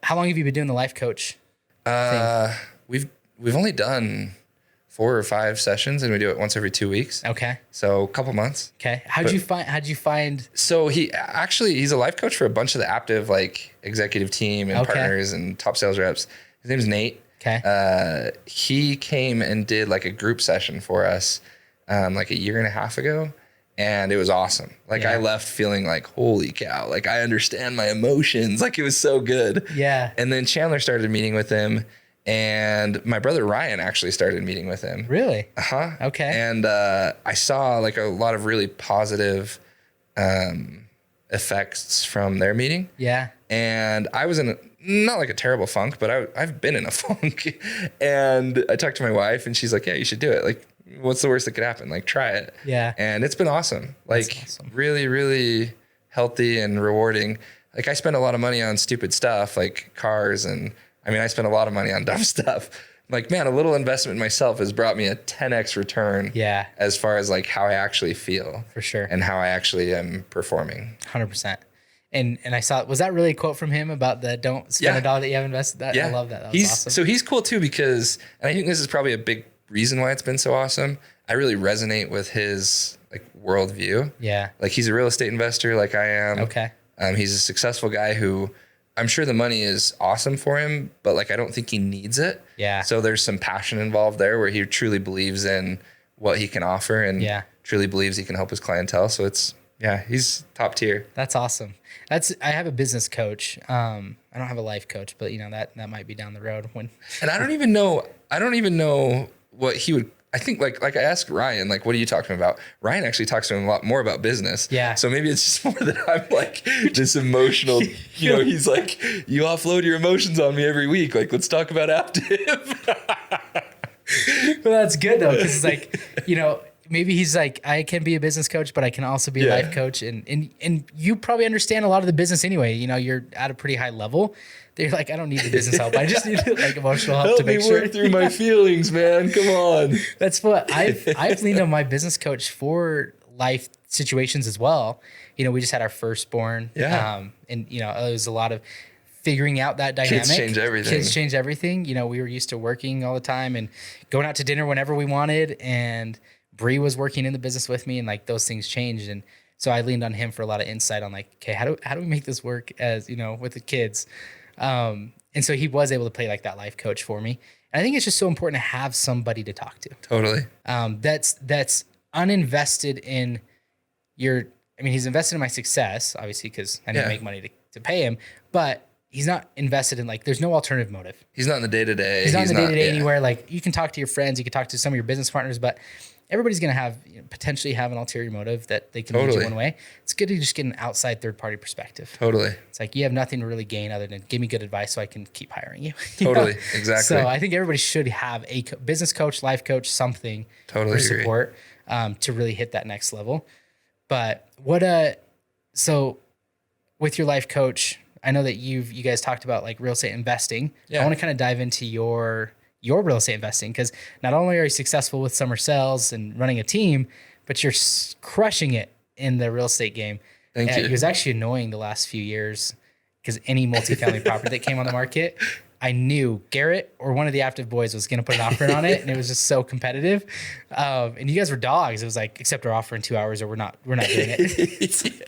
How long have you been doing the life coach thing? We've only done 4 or 5 sessions, and we do it once every 2 weeks. Okay. So a couple months. Okay. How'd you find? So he's a life coach for a bunch of the Aptive like executive team and partners and top sales reps. His name's Nate. Okay. He came and did like a group session for us like a year and a half ago. And it was awesome. Like I left feeling like, holy cow, like I understand my emotions. Like it was so good. Yeah. And then Chandler started meeting with him, and my brother Ryan actually started meeting with him. Really? Uh-huh. Okay. And I saw like a lot of really positive effects from their meeting. Yeah. And I was in not like a terrible funk, but I've been in a funk. And I talked to my wife, and she's like, yeah, you should do it. Like, what's the worst that could happen? Like, try it. Yeah. And it's been awesome. Like, really, really healthy and rewarding. Like, I spend a lot of money on stupid stuff like cars. And I mean, I spend a lot of money on dumb stuff. Like, man, a little investment in myself has brought me a 10x return. Yeah. As far as like how I actually feel. For sure. And how I actually am performing. 100%. And I saw, was that really a quote from him about the don't spend a dollar that you have invested? That I love that. That was awesome. So he's cool too, because, and I think this is probably a big reason why it's been so awesome. I really resonate with his like worldview. Yeah. Like he's a real estate investor like I am. Okay. He's a successful guy who I'm sure the money is awesome for him, but like I don't think he needs it. Yeah. So there's some passion involved there where he truly believes in what he can offer and truly believes he can help his clientele. So it's, he's top tier. That's awesome. I have a business coach. I don't have a life coach, but you know, that might be down the road when. And I don't even know what he would. I think like I asked Ryan, like, what are you talking about? Ryan actually talks to him a lot more about business. Yeah. So maybe it's just more that I'm like this emotional, you know, he's like, you offload your emotions on me every week. Like, let's talk about Aptiv. Well, that's good though. Cause it's like, you know, maybe he's like, I can be a business coach, but I can also be a life coach. And you probably understand a lot of the business anyway. You know, you're at a pretty high level. They're like, I don't need the business help. I just need like emotional help to make sure. Help me work through my feelings, man. Come on. That's what I've leaned on my business coach for life situations as well. You know, we just had our firstborn. Yeah. And you know, it was a lot of figuring out that dynamic. Kids change everything. You know, we were used to working all the time and going out to dinner whenever we wanted. And Bree was working in the business with me, and like those things changed. And so I leaned on him for a lot of insight on like, okay, how do we make this work as, you know, with the kids? And so he was able to play like that life coach for me. And I think it's just so important to have somebody to talk to. Totally. That's uninvested in he's invested in my success, obviously, because I need to make money to pay him, but he's not invested in like, there's no alternative motive. He's not in the day-to-day. He's not in the day-to-day anywhere. Like you can talk to your friends, you can talk to some of your business partners, but everybody's going to have potentially have an ulterior motive that they can lead you one way. It's good to just get an outside third-party perspective. Totally. It's like you have nothing to really gain other than give me good advice so I can keep hiring you. Totally. Exactly. So I think everybody should have a business coach, life coach, something for support to really hit that next level. But so with your life coach, I know that you guys talked about like real estate investing. I want to kind of dive into your real estate investing, because not only are you successful with summer sales and running a team, but you're crushing it in the real estate game. Thank you. It was actually annoying the last few years because any multifamily property that came on the market, I knew Garrett or one of the Aptiv boys was going to put an offer on it, and it was just so competitive. And you guys were dogs. It was like, accept our offer in 2 hours or we're not doing it.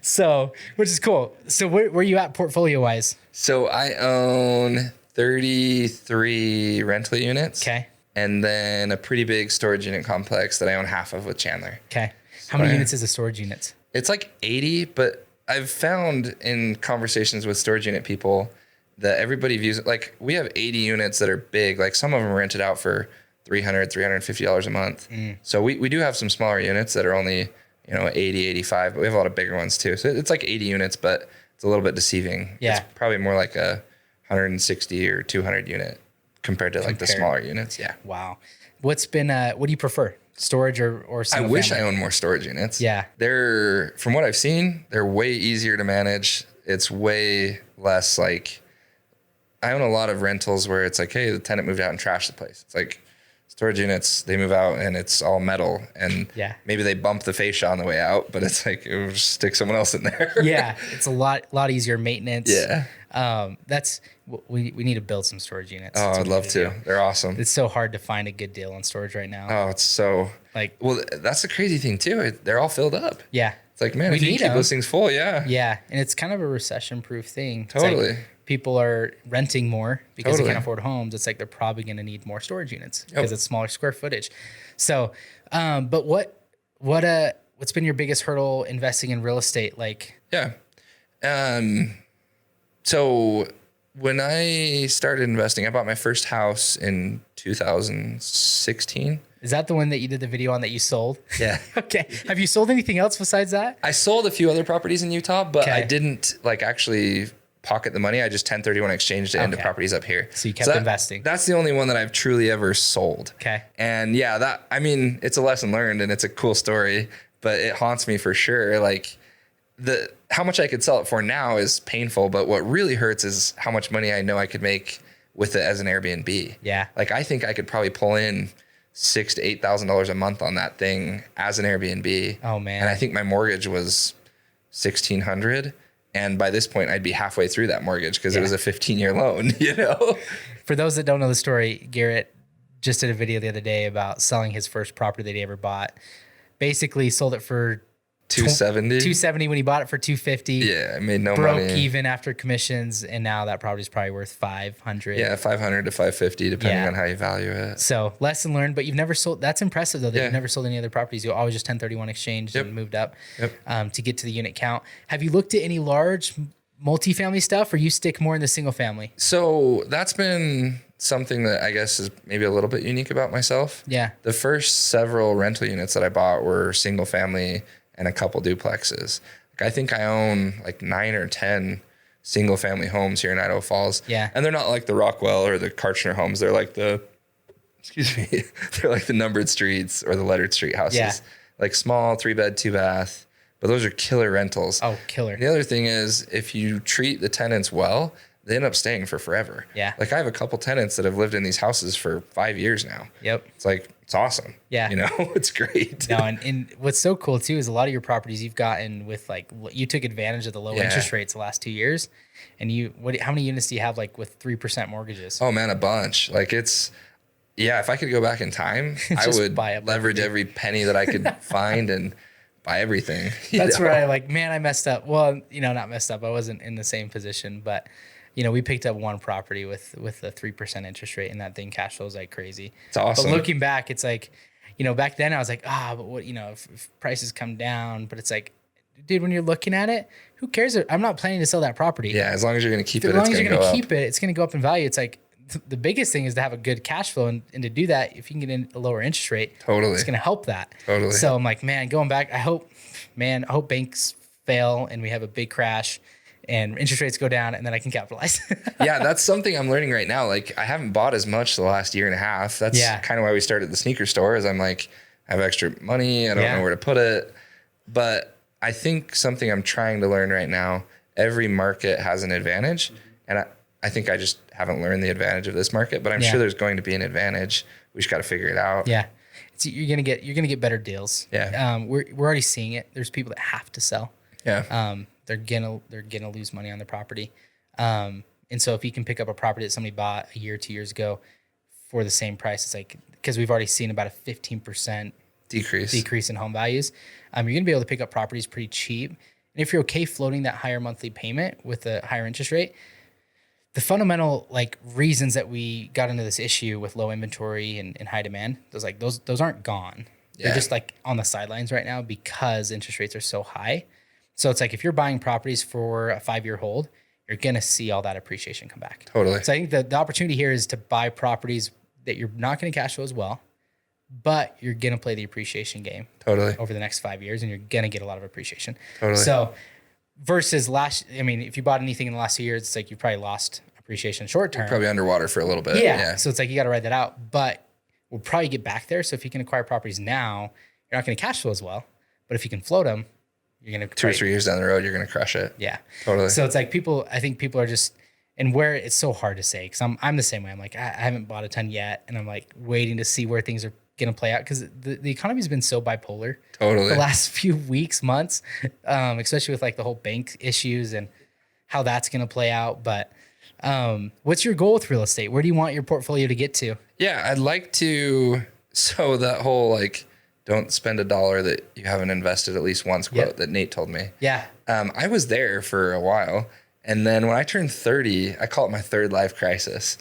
So, which is cool. So where are you at portfolio wise? So I own 33 rental units. Okay. And then a pretty big storage unit complex that I own half of with Chandler. Okay. How many units is the storage units? It's like 80, but I've found in conversations with storage unit people that everybody views it like we have 80 units that are big. Like some of them are rented out for $300, $350 a month. So we do have some smaller units that are only, 80, 85, but we have a lot of bigger ones too. So it's like 80 units, but it's a little bit deceiving. Yeah. It's probably more like a 160 or 200 unit compared to like the smaller units. Yeah. Wow. What do you prefer? Storage or I wish I owned more storage units. Yeah. They're, from what I've seen, they're way easier to manage. It's way less like, I own a lot of rentals where it's like, hey, the tenant moved out and trashed the place. It's like storage units, they move out and it's all metal, and maybe they bump the fascia on the way out, but it's like, it will just stick someone else in there. Yeah. It's a lot easier maintenance. Yeah. We need to build some storage units. Oh, I'd love to. They're awesome. It's so hard to find a good deal on storage right now. Oh, it's so well, that's the crazy thing too. They're all filled up. Yeah. It's like, man, We if you need keep them. those things full, yeah. Yeah, and it's kind of a recession-proof thing. It's Totally. like people are renting more because they Totally. can't afford homes. It's like they're probably going to need more storage units because it's smaller square footage. So, but what's been your biggest hurdle investing in real estate? Like, Yeah. So when I started investing, I bought my first house in 2016. is that the one that you did the video on that you sold? Yeah. Okay. Have you sold anything else besides that? I sold a few other properties in Utah, but Okay. I didn't like actually pocket the money. I just 1031 exchanged it into Okay. properties up here. So you kept investing. That's the only one that I've truly ever sold. Okay. And yeah, it's a lesson learned and it's a cool story, but it haunts me for sure. Like how much I could sell it for now is painful, but what really hurts is how much money I know I could make with it as an Airbnb. Yeah. Like I think I could probably pull in $6,000 to $8,000 a month on that thing as an Airbnb. Oh man. And I think my mortgage was $1,600. And by this point I'd be halfway through that mortgage because it was a 15-year loan, you know? For those that don't know the story, Garrett just did a video the other day about selling his first property that he ever bought. Basically sold it for $270 when he bought it for $250. Yeah, I made no broke money. even after commissions, and now that property is probably worth $500. Yeah, $500 to $550 depending Yeah. on how you value it. So lesson learned, but you've never sold. That's impressive though that Yeah. you've never sold any other properties. You always just 1031 exchanged Yep. and moved up Yep. to get to the unit count. Have you looked at any large multifamily stuff, or you stick more in the single family? So that's been something that I guess is maybe a little bit unique about myself. Yeah. The first several rental units that I bought were single family and a couple duplexes. Like I think I own like 9 or 10 single family homes here in Idaho Falls. Yeah. And they're not like the Rockwell or the Karchner homes. They're like they're like the numbered streets or the lettered street houses. Yeah. Like small 3-bed, 2-bath. But those are killer rentals. Oh, killer. The other thing is if you treat the tenants well, they end up staying for forever. Yeah. Like I have a couple tenants that have lived in these houses for 5 years now. Yep. It's like, it's awesome. Yeah. You know, it's great. No, and what's so cool too is a lot of your properties you've gotten with like you took advantage of the low interest rates the last 2 years, and how many units do you have like with 3% mortgages? Oh man, a bunch. Like if I could go back in time, I would leverage every penny that I could find and buy everything. That's where I messed up. Well, not messed up. I wasn't in the same position, but we picked up one property with a 3% interest rate, and that thing cash flows like crazy. It's awesome. But looking back, it's like, back then I was like, but what, if prices come down, but it's like, dude, when you're looking at it, who cares? I'm not planning to sell that property. Yeah, as long as you're going to keep it, as long as you're going to up. keep it, it's going to go up in value. It's like the biggest thing is to have a good cash flow, and to do that, if you can get in a lower interest rate, Totally, it's going to help that. Totally. So I'm like, man, going back, I hope banks fail and we have a big crash and interest rates go down, and then I can capitalize. Yeah, that's something I'm learning right now. Like I haven't bought as much the last year and a half. That's kind of why we started the sneaker store, is I'm like, I have extra money. I don't know where to put it. But I think something I'm trying to learn right now, every market has an advantage. And I think I just haven't learned the advantage of this market, but I'm sure there's going to be an advantage. We just got to figure it out. Yeah. You're gonna get better deals. Yeah. We're already seeing it. There's people that have to sell. Yeah. They're gonna lose money on the property. And so if you can pick up a property that somebody bought a year, 2 years ago for the same price, it's like, because we've already seen about a 15% decrease in home values. You're gonna be able to pick up properties pretty cheap. And if you're okay floating that higher monthly payment with a higher interest rate, the fundamental reasons that we got into this issue with low inventory and high demand, those aren't gone. Yeah. They're just on the sidelines right now because interest rates are so high. So it's like if you're buying properties for a 5-year hold, you're going to see all that appreciation come back. Totally. So I think the opportunity here is to buy properties that you're not going to cash flow as well, but you're going to play the appreciation game over the next 5 years, and you're going to get a lot of appreciation. So versus if you bought anything in the last 2 years, it's like you probably lost appreciation short term. You're probably underwater for a little bit. Yeah. So it's like you got to ride that out, but we'll probably get back there. So if you can acquire properties now, you're not going to cash flow as well, but if you can float them, you're going to 2 or 3 years down the road, you're going to crush it. Yeah. Totally. So it's like I think people are just, and where it's so hard to say, because I'm the same way. I'm like, I haven't bought a ton yet, and I'm like waiting to see where things are going to play out, because the economy's been so bipolar the last few weeks, months, especially with the whole bank issues and how that's going to play out. But what's your goal with real estate? Where do you want your portfolio to get to? Yeah, I'd like to, so that whole don't spend a dollar that you haven't invested at least once quote that Nate told me. Yeah. I was there for a while. And then when I turned 30, I call it my third life crisis.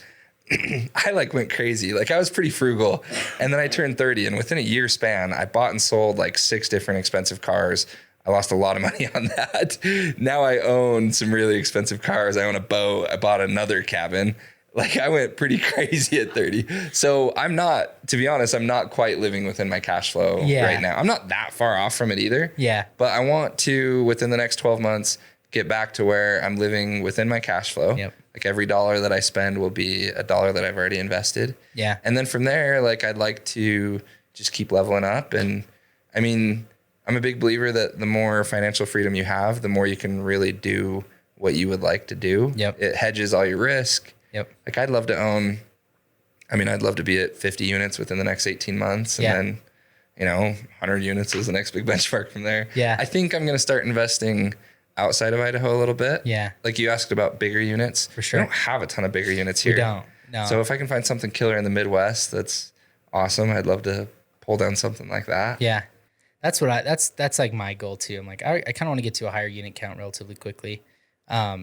I like went crazy. Like I was pretty frugal. And then I turned 30 and within a year span, I bought and sold like 6 different expensive cars. I lost a lot of money on that. Now I own some really expensive cars. I own a boat. I bought another cabin. Like I went pretty crazy at 30. So I'm not, to be honest, I'm not quite living within my cash flow right now. I'm not that far off from it either. Yeah. But I want to, within the next 12 months, get back to where I'm living within my cash flow. Yep. Like every dollar that I spend will be a dollar that I've already invested. Yeah. And then from there, like I'd like to just keep leveling up. And I mean, I'm a big believer that the more financial freedom you have, the more you can really do what you would like to do. Yep. It hedges all your risk. Yep. Like I'd love to be at 50 units within the next 18 months. And then, 100 units is the next big benchmark from there. Yeah. I think I'm going to start investing outside of Idaho a little bit. Yeah. Like you asked about bigger units. For sure. We don't have a ton of bigger units here. We don't. No. So if I can find something killer in the Midwest, that's awesome. I'd love to pull down something like that. Yeah. That's like my goal too. I'm like, I kind of want to get to a higher unit count relatively quickly. But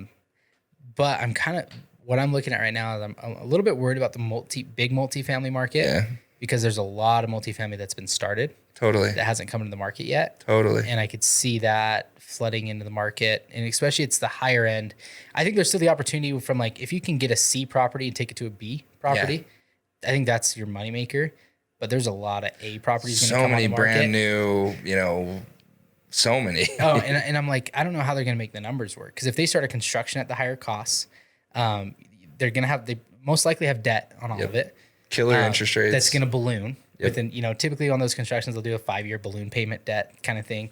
what I'm looking at right now is I'm a little bit worried about the big multifamily market because there's a lot of multifamily that's been started. Totally. That hasn't come into the market yet. Totally. And I could see that flooding into the market. And especially it's the higher end. I think there's still the opportunity from like, if you can get a C property and take it to a B property, I think that's your moneymaker. But there's a lot of A properties. So many brand new, so many. And I'm like, I don't know how they're going to make the numbers work. Because if they start a construction at the higher costs, they most likely have debt on all of it. Killer interest rates. That's going to balloon. Within, typically on those constructions, they'll do a 5-year balloon payment debt kind of thing.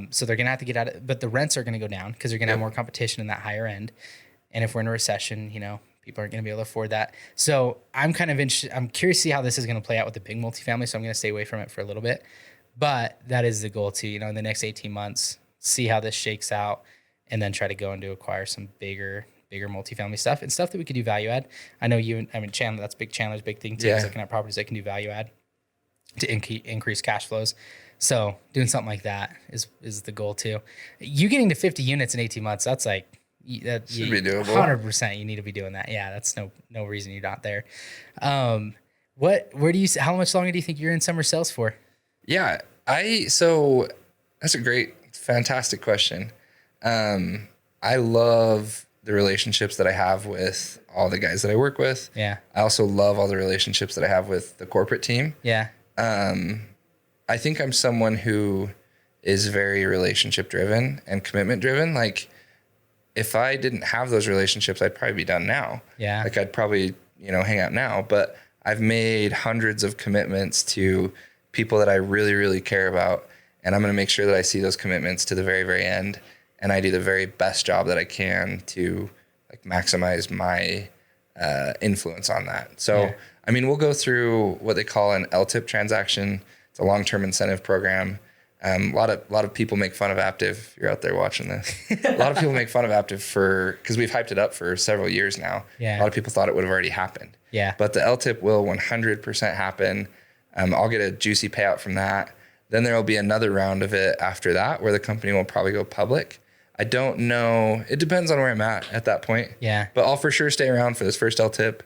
So they're going to have to get out of it. But the rents are going to go down because they're going to have more competition in that higher end. And if we're in a recession, people aren't going to be able to afford that. So I'm kind of interested. I'm curious to see how this is going to play out with the big multifamily. So I'm going to stay away from it for a little bit. But that is the goal too, in the next 18 months, see how this shakes out and then try to go and acquire some bigger multifamily stuff and stuff that we could do value add. I know Chandler, that's Chandler's big thing too. Is looking at properties that can do value add to increase cash flows. So doing something like that is the goal too. You getting to 50 units in 18 months, that's like, that should be doable. 100% you need to be doing that. Yeah. That's no reason you're not there. How much longer do you think you're in summer sales for? Yeah. So that's a fantastic question. I love the relationships that I have with all the guys that I work with. Yeah. I also love all the relationships that I have with the corporate team. Yeah. I think I'm someone who is very relationship driven and commitment driven. Like if I didn't have those relationships, I'd probably be done now. Yeah. Like I'd probably, hang out now, but I've made hundreds of commitments to people that I really, really care about. And I'm going to make sure that I see those commitments to the very, very end. And I do the very best job that I can to maximize my influence on that. So, we'll go through what they call an LTIP transaction. It's a long-term incentive program. A lot of people make fun of Aptiv. If you're out there watching this, a lot of people make fun of Aptiv because we've hyped it up for several years now. Yeah. A lot of people thought it would have already happened. Yeah. But the LTIP will 100% happen. I'll get a juicy payout from that. Then there will be another round of it after that where the company will probably go public. I don't know. It depends on where I'm at that point. Yeah. But I'll for sure stay around for this first LTIP,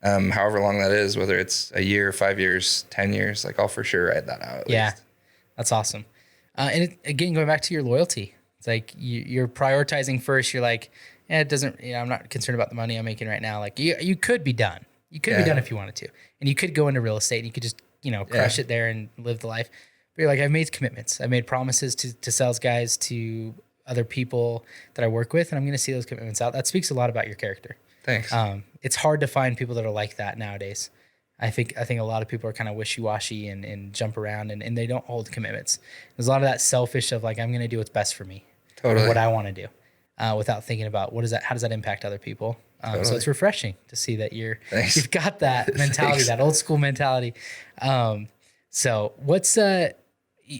however long that is, whether it's a year, 5 years, 10 years. I'll for sure ride that out at least. That's awesome. And again, going back to your loyalty, it's like you're prioritizing first. You're like, it doesn't. I'm not concerned about the money I'm making right now. Like you could be done. You could be done if you wanted to, and you could go into real estate and you could just crush it there and live the life. But you're like, I've made commitments. I've made promises to sales guys, to other people that I work with, and I'm going to see those commitments out. That speaks a lot about your character. Thanks. It's hard to find people that are like that nowadays. I think a lot of people are kind of wishy-washy and jump around and they don't hold commitments. There's a lot of that selfish of like, I'm going to do what's best for me. Totally. What I want to do without thinking about how does that impact other people? Totally. So it's refreshing to see that you've got that mentality, that old school mentality. So what's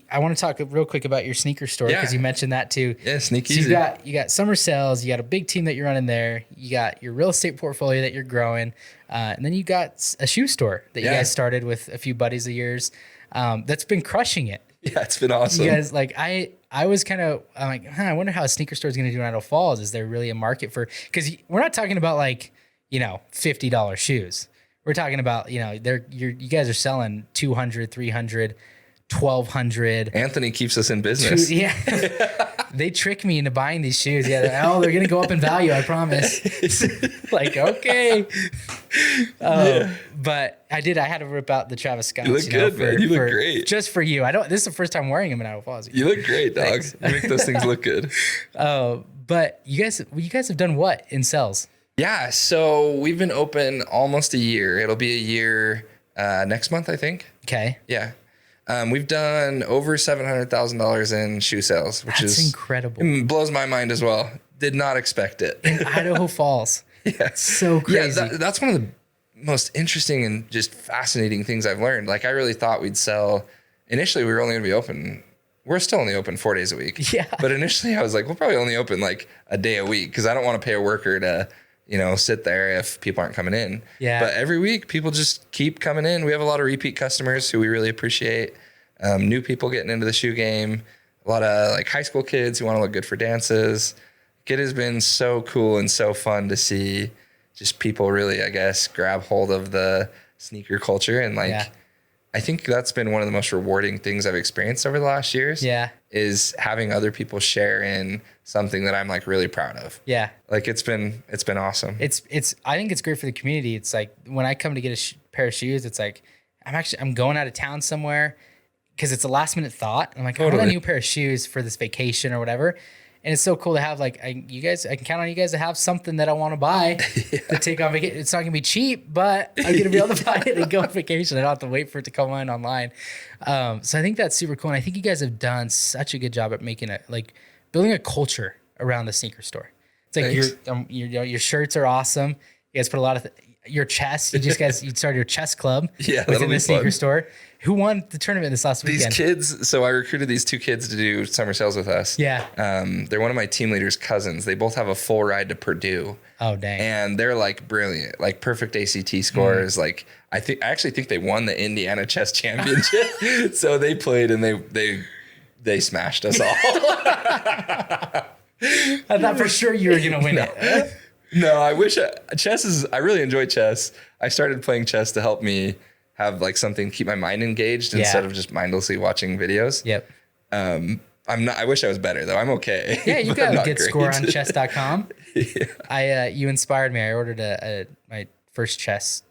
I want to talk real quick about your sneaker store because you mentioned that too. Yeah, sneak so easy. You got summer sales, you got a big team that you're running there, you got your real estate portfolio that you're growing, and then you got a shoe store that you guys started with a few buddies of yours. that's been crushing it. Yeah, it's been awesome. You guys, like, I was kind of, I'm like, I wonder how a sneaker store is going to do in Idaho Falls. Is there really a market for, because we're not talking about like, $50 shoes. We're talking about, you guys are selling 200, 300, 1,200. Anthony keeps us in business. Yeah. They trick me into buying these shoes. Yeah. They're going to go up in value. I promise. Like, okay. But I had to rip out the Travis Scotts. You look good, man. You look great. Just for you. This is the first time wearing them in Idaho Falls. You look great, dog. Thanks. You make those things look good. But you guys have done what in sales? Yeah. So we've been open almost a year. It'll be a year next month, I think. Okay. Yeah. We've done over $700,000 in shoe sales, which is incredible. It blows my mind as well. Did not expect it. In Idaho Falls. Yeah. So crazy. Yeah, that's one of the most interesting and just fascinating things I've learned. Like, I really thought we'd sell. Initially, we were only going to be open. We're still only open 4 days a week. Yeah. But initially, I was like, we'll probably only open like a day a week because I don't want to pay a worker to, sit there if people aren't coming in. Yeah. But every week, people just keep coming in. We have a lot of repeat customers who we really appreciate. New people getting into the shoe game. A lot of like high school kids who want to look good for dances. It has been so cool and so fun to see just people really, I guess, grab hold of the sneaker culture. And I think that's been one of the most rewarding things I've experienced over the last years. Yeah. Is having other people share in something that I'm like really proud of. Yeah. Like it's been awesome. I think it's great for the community. It's like when I come to get a pair of shoes, it's like, I'm going out of town somewhere because it's a last minute thought. I'm like, I want a new pair of shoes for this vacation or whatever. And it's so cool to have I can count on you guys to have something that I want to buy to take on vacation. It's not gonna be cheap, but I'm gonna be able to buy it and go on vacation. I don't have to wait for it to come in online. So I think that's super cool. And I think you guys have done such a good job at making building a culture around the sneaker store. It's like your shirts are awesome. You guys put a lot of your chess. You started your chess club within the sneaker store. Who won the tournament this last weekend? These kids. So I recruited these 2 kids to do summer sales with us. Yeah. They're one of my team leaders' cousins. They both have a full ride to Purdue. Oh, dang. And they're like brilliant, like perfect ACT scores. Like I actually think they won the Indiana chess championship. So they played and they smashed us all. I thought for sure you were going to win it. No, I wish I really enjoy chess. I started playing chess to help me have like something to keep my mind engaged instead of just mindlessly watching videos. Yep. I wish I was better though. I'm okay. Yeah, you got a good score on chess.com. Yeah. You inspired me. I ordered my first chess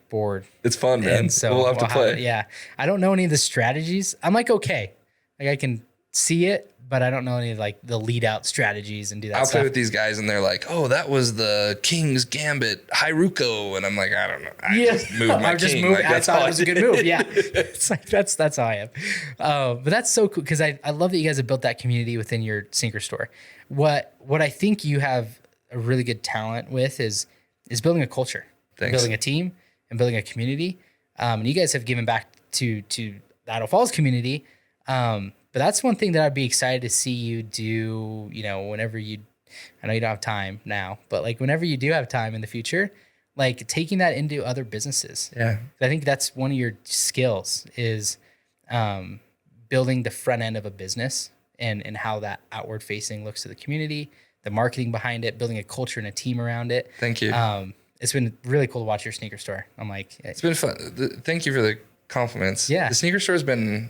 board. It's fun, man. And so we'll have to play. Yeah. I don't know any of the strategies. I'm okay. I can see it, but I don't know any of the lead out strategies and do that I'll stuff. play with these guys and they're like, oh, that was the King's Gambit Hyruko. And I'm like, I don't know. I just moved my king. I thought it was a good move. Yeah. It's like, that's how I am. But that's so cool. Cause I love that you guys have built that community within your sneaker store. What I think you have a really good talent with is building a culture, building a team and building a community. And you guys have given back to the Idaho Falls community. But that's one thing that I'd be excited to see you do, whenever I know you don't have time now, but whenever you do have time in the future, taking that into other businesses. Yeah. I think that's one of your skills is building the front end of a business and how that outward facing looks to the community, the marketing behind it, building a culture and a team around it. Thank you. It's been really cool to watch your sneaker store. I'm like, it's been fun. Thank you for the compliments. Yeah. The sneaker store has been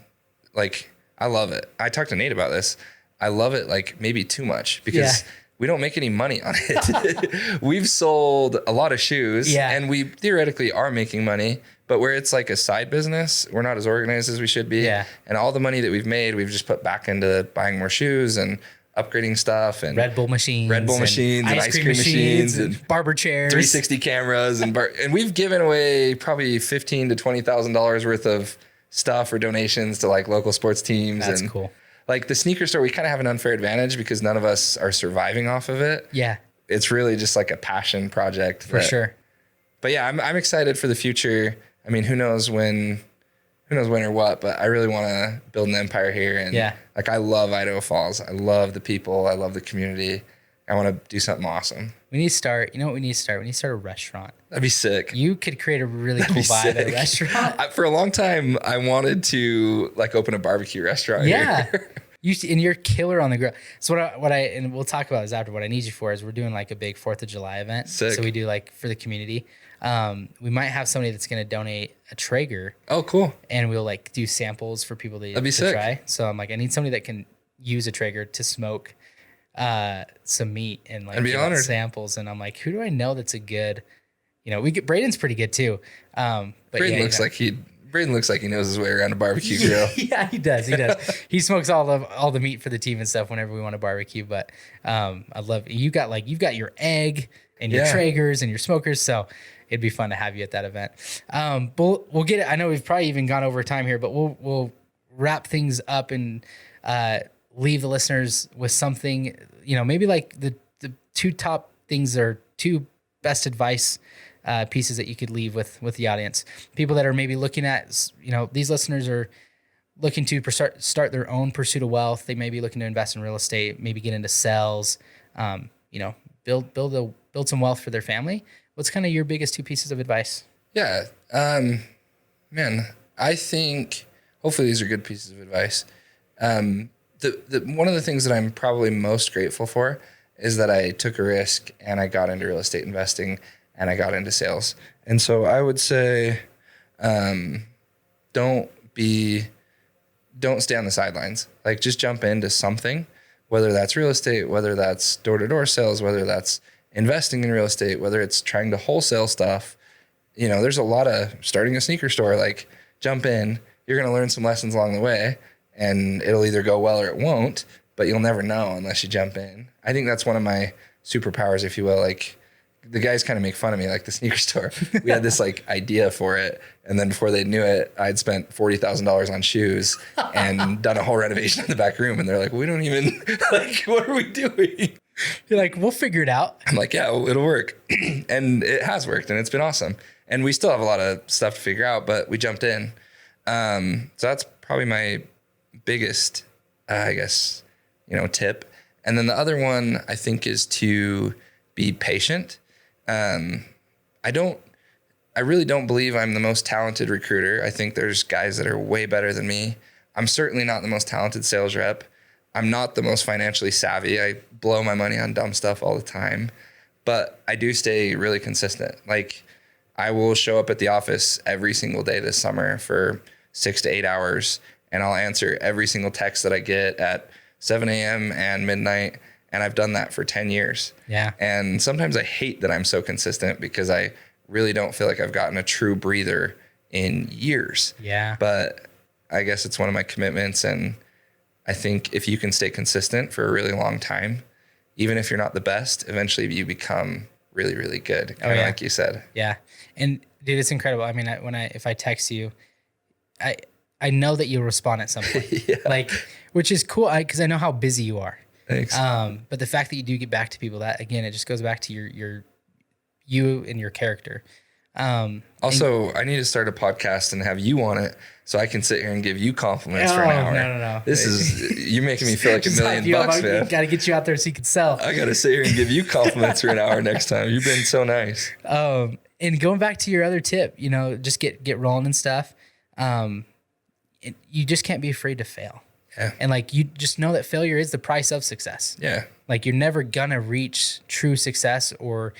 I love it. I talked to Nate about this. I love it maybe too much because we don't make any money on it. We've sold a lot of shoes and we theoretically are making money, but where it's like a side business, we're not as organized as we should be. Yeah. And all the money that we've made, we've just put back into buying more shoes and upgrading stuff and Red Bull machines and ice cream machines and barber chairs, 360 cameras and we've given away probably $15,000 to $20,000 worth of stuff or donations to local sports teams. That's and cool. The sneaker store, we kind of have an unfair advantage because none of us are surviving off of it. Yeah. It's really just a passion project. For sure. But yeah, I'm excited for the future. I mean, who knows when or what, but I really want to build an empire here. And I love Idaho Falls. I love the people. I love the community. I want to do something awesome. We need to start. You know what we need to start? We need to start a restaurant. That'd be sick. You could create a really cool vibe at a restaurant. For a long time, I wanted to like open a barbecue restaurant. Yeah. Here. And you're killer on the grill. So and we'll talk about this after. What I need you for is we're doing like a big 4th of July event. Sick. So we do like for the community. We might have somebody that's going to donate a Traeger. Oh, cool. And we'll like do samples for people to sick. try. So I'm like, I need somebody that can use a Traeger to smoke some meat and like I'd be honored. samples. And I'm like, who do I know that's a good, Braden's pretty good too. But Braden looks like he knows his way around a barbecue grill. Yeah, he does. He smokes all the meat for the team and stuff whenever we want to barbecue. But I love you've got your egg and your Traegers and your smokers. So it'd be fun to have you at that event. But we'll get it. I know we've probably even gone over time here, but we'll wrap things up and leave the listeners with something, maybe like the 2 top things or 2 best advice pieces that you could leave with the audience. People that are maybe looking at, these listeners are looking to start their own pursuit of wealth. They may be looking to invest in real estate, maybe get into sales, build some wealth for their family. What's kind of your biggest 2 pieces of advice? Yeah. Man, I think hopefully these are good pieces of advice. One of the things that I'm probably most grateful for is that I took a risk and I got into real estate investing and I got into sales. And so I would say, don't stay on the sidelines. Like just jump into something, whether that's real estate, whether that's door-to-door sales, whether that's investing in real estate, whether it's trying to wholesale stuff. There's a lot of starting a sneaker store, like jump in, you're going to learn some lessons along the way and it'll either go well or it won't, but you'll never know unless you jump in. I think that's one of my superpowers, if you will. Like the guys kind of make fun of me, like the sneaker store. We had this like idea for it. And then before they knew it, I'd spent $40,000 on shoes and done a whole renovation in the back room. And they're like, we don't even like, what are we doing? You're like, we'll figure it out. I'm like, yeah, it'll work. And it has worked and it's been awesome. And we still have a lot of stuff to figure out, but we jumped in. So that's probably my biggest, tip. And then the other one I think is to be patient. I really don't believe I'm the most talented recruiter. I think there's guys that are way better than me. I'm certainly not the most talented sales rep. I'm not the most financially savvy. I blow my money on dumb stuff all the time, but I do stay really consistent. Like I will show up at the office every single day this summer for 6 to 8 hours, and I'll answer every single text that I get at 7 a.m. and midnight. And I've done that for 10 years. Yeah. And sometimes I hate that I'm so consistent because I really don't feel like I've gotten a true breather in years. Yeah. But I guess it's one of my commitments. And I think if you can stay consistent for a really long time, even if you're not the best, eventually you become really, really good. Kind of like you said. Yeah. And dude, it's incredible. I mean, if I text you, I know that you'll respond at some point. Like, which is cool because I know how busy you are. Thanks. But the fact that you do get back to people, that again, it just goes back to you and your character. Also, I need to start a podcast and have you on it so I can sit here and give you compliments for an hour. No. You're making me feel like $1 million bucks, man. Got to get you out there so you can sell. I got to sit here and give you compliments for an hour next time. You've been so nice. And going back to your other tip, just get rolling and stuff. You just can't be afraid to fail. Yeah. And like, you just know that failure is the price of success. Yeah. Like you're never gonna reach true success or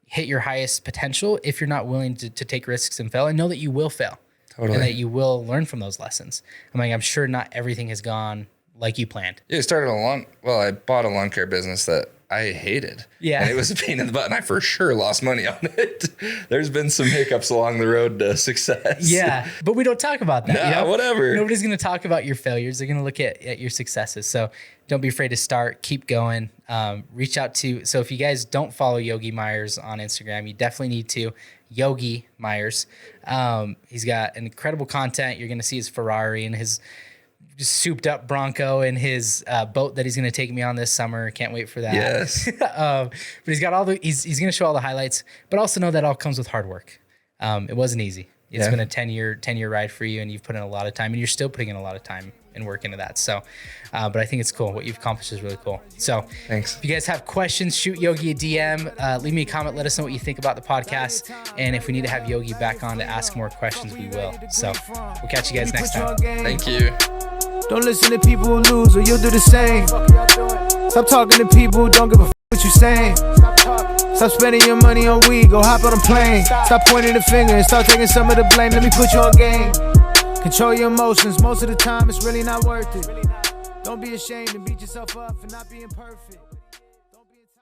hit your highest potential if you're not willing to take risks and fail, and know that you will fail. Totally. And that you will learn from those lessons. I'm sure not everything has gone like you planned. Yeah, I bought a lawn care business that I hated. Yeah. And it was a pain in the butt, and I for sure lost money on it. There's been some hiccups along the road to success. Yeah, but we don't talk about that. Nah, whatever. Nobody's going to talk about your failures. They're going to look at your successes. So don't be afraid to start. Keep going. Reach out to, so if you guys don't follow Yogi Myers on Instagram, you definitely need to. Yogi Myers. He's got an incredible content. You're going to see his Ferrari and his souped up Bronco and his boat that he's going to take me on this summer. Can't wait for that. Yes. But he's got he's going to show all the highlights, but also know that all comes with hard work. It wasn't easy. It's been a 10-year ride for you, and you've put in a lot of time, and you're still putting in a lot of time and work into that. So, but I think it's cool. What you've accomplished is really cool. So thanks. If you guys have questions, shoot Yogi a DM, leave me a comment, let us know what you think about the podcast. And if we need to have Yogi back on to ask more questions, we will. So we'll catch you guys next time. Thank you. Don't listen to people who lose or you'll do the same. Stop talking to people who don't give a what you saying. Stop spending your money on weed, go hop on a plane. Stop pointing the finger and start taking some of the blame. Let me put you on game. Control your emotions, most of the time it's really not worth it. Don't be ashamed and beat yourself up for not being perfect.